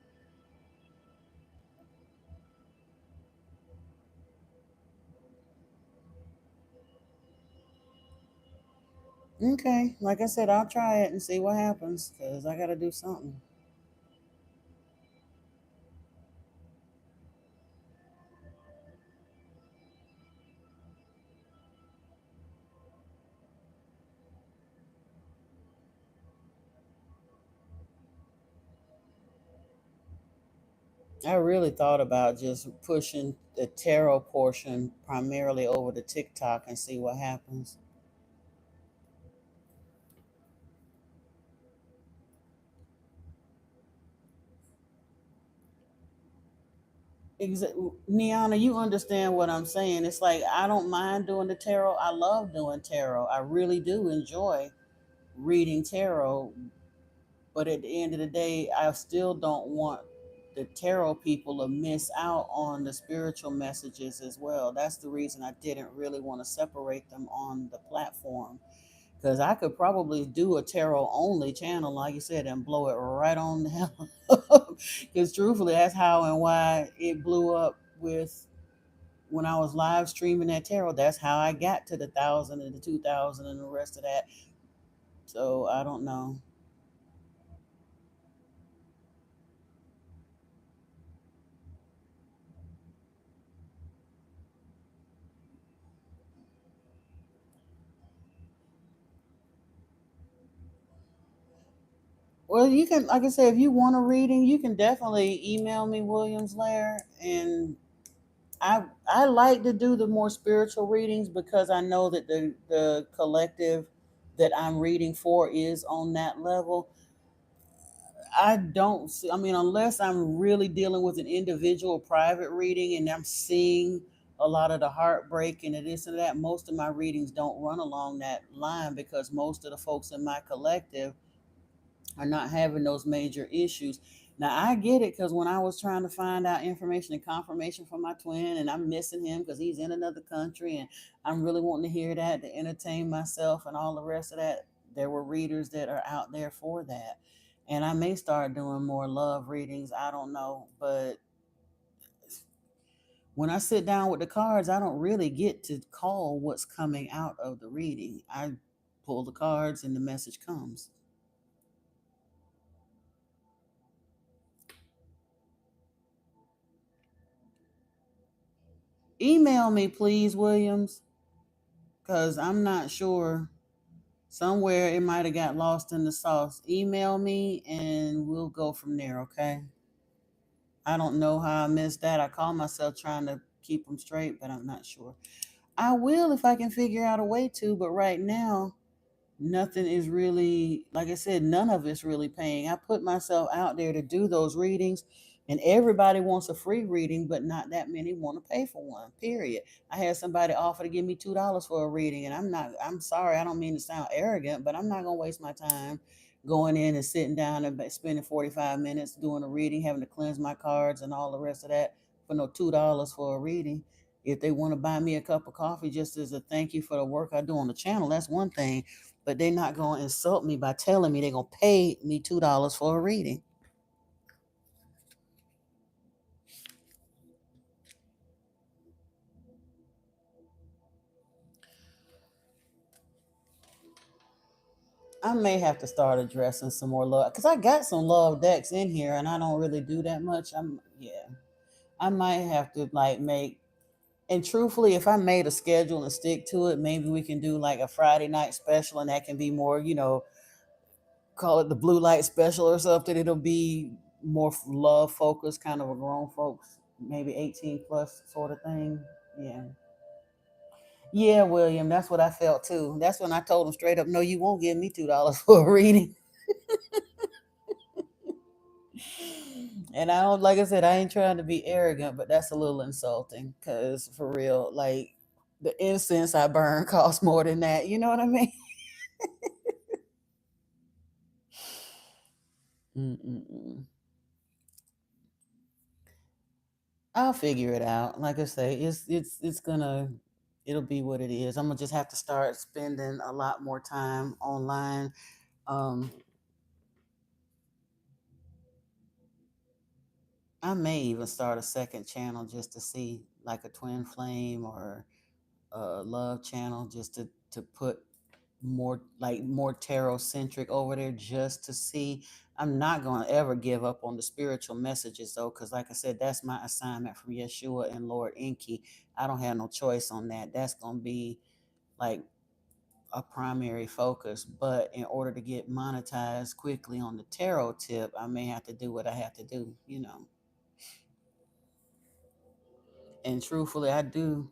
Okay, like I said, I'll try it and see what happens, because I got to do something. I really thought about just pushing the tarot portion primarily over to TikTok and see what happens. Niana, you understand what I'm saying? It's like I don't mind doing the tarot. I love doing tarot. I really do enjoy reading tarot. But at the end of the day, I still don't want the tarot people to miss out on the spiritual messages as well. That's the reason I didn't really want to separate them on the platform. Because I could probably do a tarot only channel, like you said, and blow it right on the hell up. Because truthfully, that's how and why it blew up with when I was live streaming that tarot. That's how I got to the 1,000 and the 2,000 and the rest of that. So I don't know. Well, you can, like I said, if you want a reading, you can definitely email me, Williams Lair, and I like to do the more spiritual readings, because I know that the collective that I'm reading for is on that level. I don't see, I mean, unless I'm really dealing with an individual private reading and I'm seeing a lot of the heartbreak and this and that, most of my readings don't run along that line because most of the folks in my collective are not having those major issues. Now I get it because when I was trying to find out information and confirmation for my twin, and I'm missing him because he's in another country, and I'm really wanting to hear that to entertain myself and all the rest of that. There were readers that are out there for that, and I may start doing more love readings. I don't know, but when I sit down with the cards, I don't really get to call what's coming out of the reading. I pull the cards and the message comes. Email me, please, Williams, because I'm not sure. Somewhere it might have got lost in the sauce. Email me and we'll go from there, okay? I don't know how I missed that. I call myself trying to keep them straight, but I'm not sure. I will if I can figure out a way to, but right now, nothing is really, like I said, none of it's really paying. I put myself out there to do those readings, and everybody wants a free reading, but not that many want to pay for one, period. I had somebody offer to give me $2 for a reading, and I'm sorry, I don't mean to sound arrogant, but I'm not going to waste my time going in and sitting down and spending 45 minutes doing a reading, having to cleanse my cards and all the rest of that for no $2 for a reading. If they want to buy me a cup of coffee just as a thank you for the work I do on the channel, that's one thing, but they're not going to insult me by telling me they're going to pay me $2 for a reading. I may have to start addressing some more love because I got some love decks in here and I don't really do that much. Yeah, I might have to like make, and truthfully, if I made a schedule and stick to it, maybe we can do like a Friday night special and that can be more, call it the blue light special or something. It'll be more love focused, kind of a grown folks, maybe 18 plus sort of thing. Yeah. Yeah, William, that's what I felt too. That's when I told him straight up, no, you won't give me $2 for a reading. And I don't, like I said, I ain't trying to be arrogant, but that's a little insulting because for real, like the incense I burn costs more than that. You know what I mean? Mm-mm-mm. I'll figure it out. Like I say, it's gonna, it'll be what it is. I'm gonna just have to start spending a lot more time online. Um, I may even start a second channel just to see, like a twin flame or love channel, just to put more tarot centric over there just to see. I'm not going to ever give up on the spiritual messages though, because like I said, that's my assignment from Yeshua and Lord Enki. I don't have no choice on that. That's going to be like a primary focus, but in order to get monetized quickly on the tarot tip, I may have to do what I have to do. And truthfully, I do.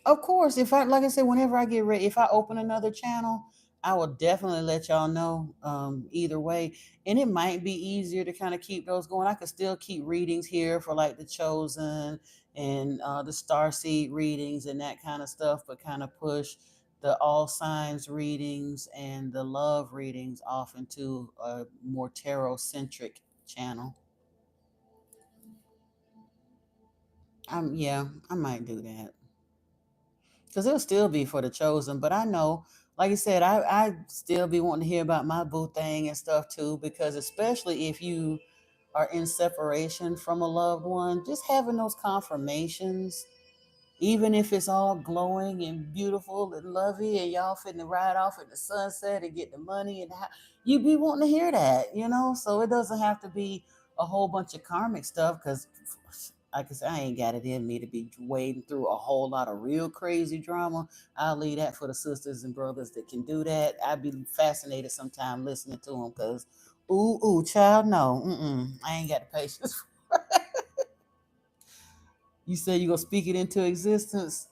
Of course, if I, like I said, whenever I get ready, if I open another channel, I will definitely let y'all know. Either way, and it might be easier to kind of keep those going. I could still keep readings here for like the chosen and the star seed readings and that kind of stuff, but kind of push the all signs readings and the love readings off into a more tarot centric channel. Yeah, I might do that. Because it'll still be for the chosen. But I know, like I said, I still be wanting to hear about my boo thing and stuff too. Because especially if you are in separation from a loved one, just having those confirmations, even if it's all glowing and beautiful and lovey, and y'all fitting to ride off at the sunset and get the money and you be wanting to hear that. So it doesn't have to be a whole bunch of karmic stuff because like I said, I ain't got it in me to be wading through a whole lot of real crazy drama. I'll leave that for the sisters and brothers that can do that. I'd be fascinated sometime listening to them because, ooh, child, no, I ain't got the patience. You say you gonna speak it into existence.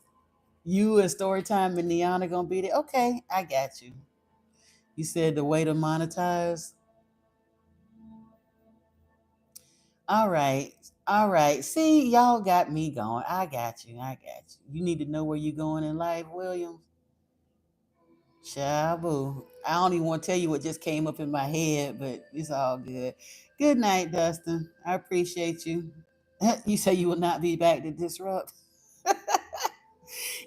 You and Storytime and Neon are gonna be there. Okay, I got you. You said the way to monetize. All right. All right. See, y'all got me going. I got you. I got you. You need to know where you're going in life, William. Shabu. I don't even want to tell you what just came up in my head, but it's all good. Good night, Dustin. I appreciate you. You say you will not be back to disrupt.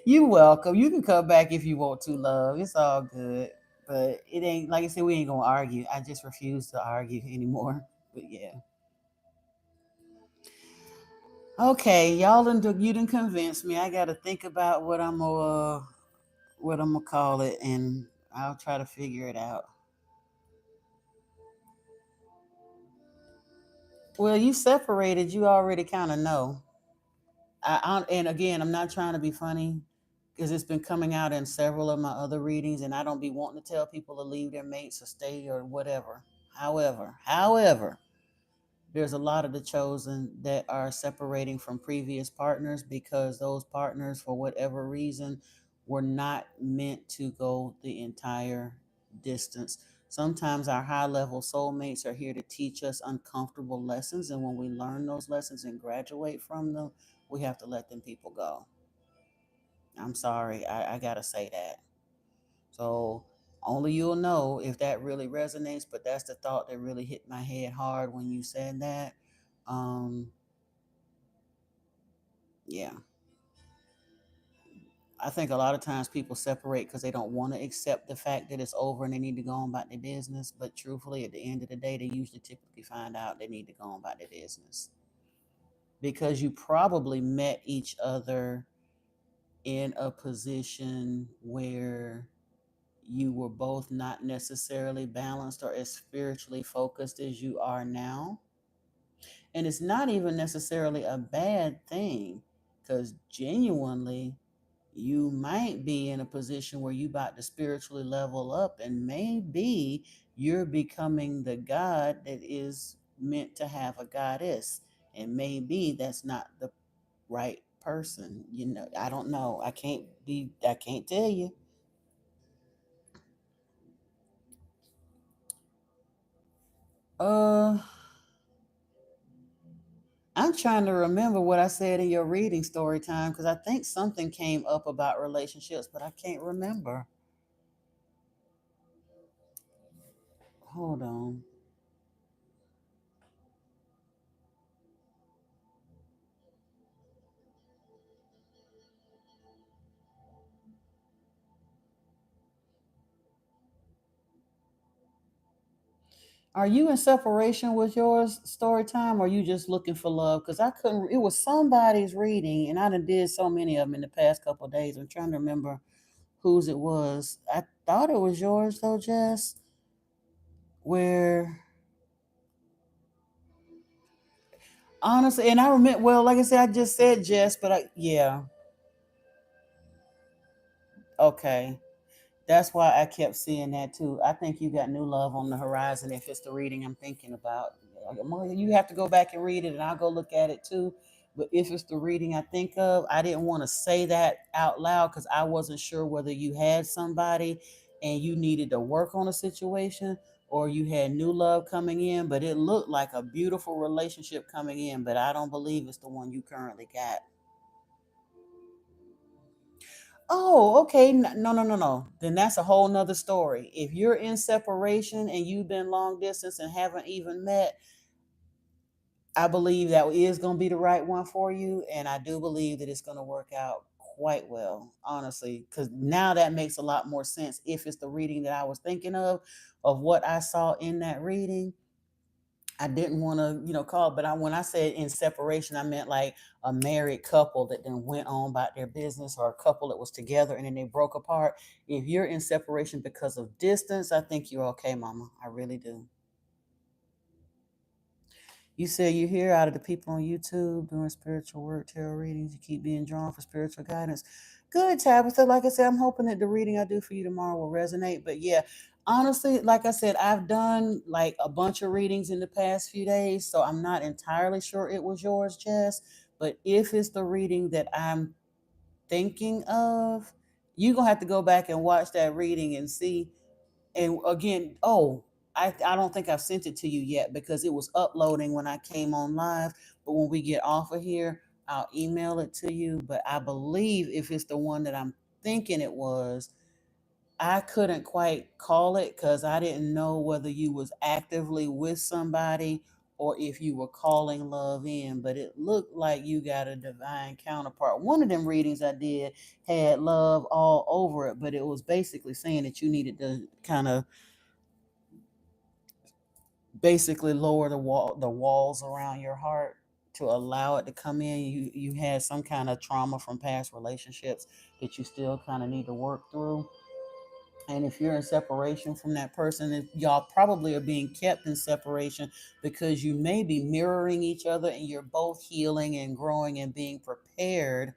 You welcome. You can come back if you want to, love. It's all good. But it ain't like I said, we ain't gonna argue. I just refuse to argue anymore. But yeah. Okay, y'all you done convinced me. I gotta think about what I'm gonna call it, and I'll try to figure it out. Well, you separated. You already kind of know. And again, I'm not trying to be funny because it's been coming out in several of my other readings, and I don't be wanting to tell people to leave their mates or stay or whatever. However, there's a lot of the chosen that are separating from previous partners because those partners, for whatever reason, were not meant to go the entire distance. Sometimes our high level soulmates are here to teach us uncomfortable lessons. And when we learn those lessons and graduate from them, we have to let them people go. I'm sorry, I got to say that. So only you'll know if that really resonates, but that's the thought that really hit my head hard when you said that. Um, yeah. I think a lot of times people separate because they don't want to accept the fact that it's over and they need to go on about their business. But truthfully, at the end of the day, they usually typically find out they need to go on about their business because you probably met each other in a position where you were both not necessarily balanced or as spiritually focused as you are now. And it's not even necessarily a bad thing because genuinely, you might be in a position where you about to spiritually level up and maybe you're becoming the god that is meant to have a goddess, and maybe that's not the right person. I don't know. I can't tell you. uh I'm trying to remember what I said in your reading story time because I think something came up about relationships, but I can't remember. Hold on. Are you in separation with yours story time, or are you just looking for love? Because I couldn't. It was somebody's reading, and I done did so many of them in the past couple of days. I'm trying to remember whose it was. I thought it was yours though, Jess. Where honestly, and I remember. Well, like I said, I just said Jess, but yeah, okay. That's why I kept seeing that too. I think you got new love on the horizon if it's the reading I'm thinking about. You have to go back and read it, and I'll go look at it too. But if it's the reading I think of, I didn't want to say that out loud because I wasn't sure whether you had somebody and you needed to work on a situation or you had new love coming in. But it looked like a beautiful relationship coming in, but I don't believe it's the one you currently got. Oh, okay. No, no, no, no. Then that's a whole nother story. If you're in separation and you've been long distance and haven't even met, I believe that is going to be the right one for you. And I do believe that it's going to work out quite well, honestly, because now that makes a lot more sense. If it's the reading that I was thinking of what I saw in that reading, I didn't want to, call, but when I said in separation, I meant like a married couple that then went on about their business, or a couple that was together and then they broke apart. If you're in separation because of distance, I think you're okay, mama. I really do. You said you hear out of the people on YouTube doing spiritual work, tarot readings, you keep being drawn for spiritual guidance. Good, Tabitha. Like I said, I'm hoping that the reading I do for you tomorrow will resonate. But yeah, honestly, like I said, I've done like a bunch of readings in the past few days, so I'm not entirely sure it was yours, Jess. But if it's the reading that I'm thinking of, you're gonna have to go back and watch that reading and see. And again, I don't think I've sent it to you yet because it was uploading when I came on live. But when we get off of here, I'll email it to you. But I believe if it's the one that I'm thinking it was, I couldn't quite call it because I didn't know whether you was actively with somebody or if you were calling love in. But it looked like you got a divine counterpart. One of them readings I did had love all over it, but it was basically saying that you needed to kind of basically lower the walls around your heart to allow it to come in. You had some kind of trauma from past relationships that you still kind of need to work through. And if you're in separation from that person, y'all probably are being kept in separation because you may be mirroring each other and you're both healing and growing and being prepared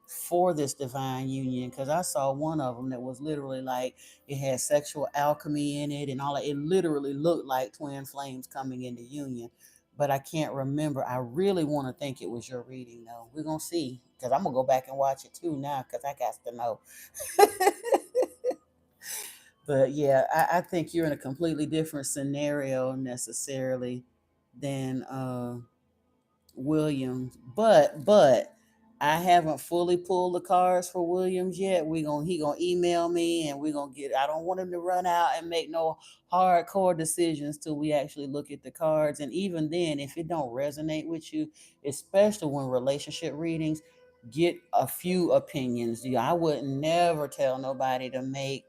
for this divine union. Because I saw one of them that was literally like it had sexual alchemy in it and all that. It literally looked like twin flames coming into union. But I can't remember. I really want to think it was your reading, though. We're going to see because I'm going to go back and watch it too now because I got to know. But yeah, I think you're in a completely different scenario necessarily than Williams. But I haven't fully pulled the cards for Williams yet. He gonna email me and we're gonna get. I don't want him to run out and make no hardcore decisions till we actually look at the cards. And even then, if it don't resonate with you, especially when relationship readings, get a few opinions. I would never tell nobody to make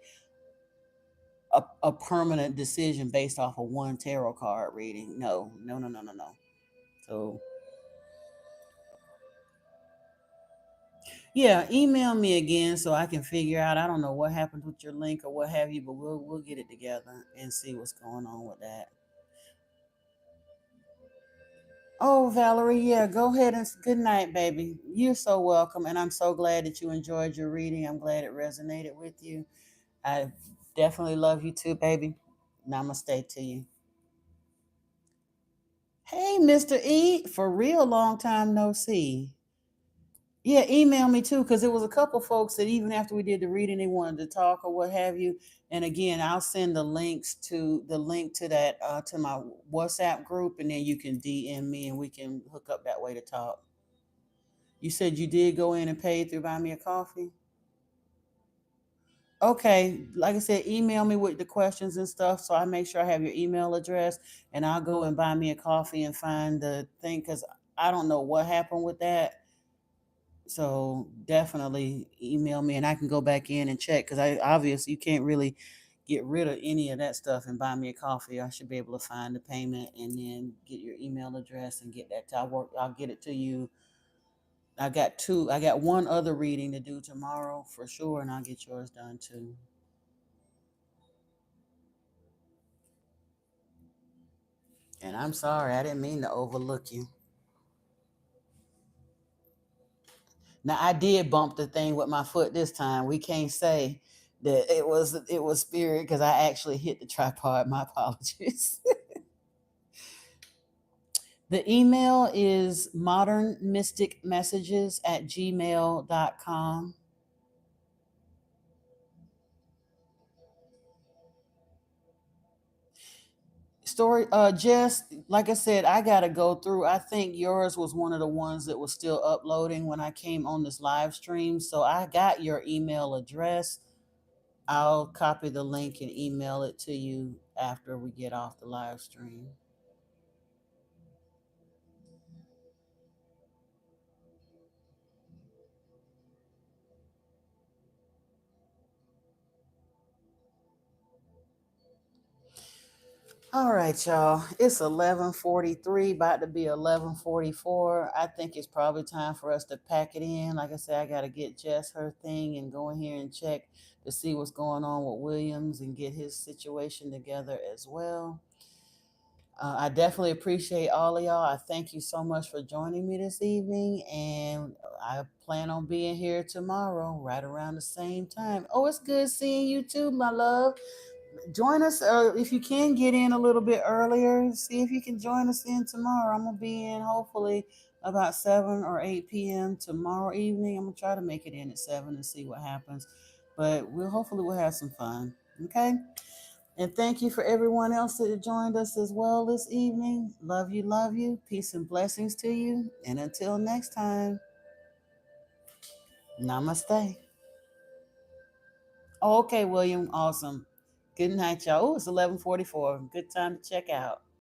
a permanent decision based off of one tarot card reading. No, no, no, no, no, no. So yeah, email me again so I can figure out. I don't know what happened with your link or what have you, but we'll get it together and see what's going on with that. Oh, Valerie, yeah, go ahead and good night, baby. You're so welcome, and I'm so glad that you enjoyed your reading. I'm glad it resonated with you. I definitely love you too, baby. Namaste to you. Hey, Mr. E, for real, long time no see. Yeah, email me too, because there was a couple folks that even after we did the reading, they wanted to talk or what have you. And again, I'll send the link to that to my WhatsApp group, and then you can DM me and we can hook up that way to talk. You said you did go in and pay through Buy Me a Coffee. Okay, like I said, email me with the questions and stuff, so I make sure I have your email address, and I'll go and buy me a coffee and find the thing because I don't know what happened with that. So definitely email me and I can go back in and check because I obviously you can't really get rid of any of that stuff and buy me a coffee. I should be able to find the payment and then get your email address and get that. I'll get it to you. I got one other reading to do tomorrow for sure, and I'll get yours done too. And I'm sorry, I didn't mean to overlook you. Now I did bump the thing with my foot this time. We can't say that it was spirit because I actually hit the tripod. My apologies. The email is modernmysticmessages@gmail.com. Story Jess, like I said, I gotta go through. I think yours was one of the ones that was still uploading when I came on this live stream. So I got your email address. I'll copy the link and email it to you after we get off the live stream. All right, y'all. It's 11:43, about to be 11:44. I think it's probably time for us to pack it in. Like I said, I got to get Jess her thing and go in here and check to see what's going on with Williams and get his situation together as well. I definitely appreciate all of y'all. I thank you so much for joining me this evening, and I plan on being here tomorrow right around the same time. Oh, it's good seeing you too, my love. Join us if you can get in a little bit earlier. See if you can join us in tomorrow. I'm gonna be in hopefully about 7 or 8 p.m. tomorrow evening. I'm gonna try to make it in at 7 and see what happens, but we'll hopefully we'll have some fun. Okay. And thank you for everyone else that joined us as well this evening. Love you, love you. Peace and blessings to you. And until next time, namaste. Oh, okay, William. Awesome. Good night, y'all. Oh, it's 11:44. Good time to check out.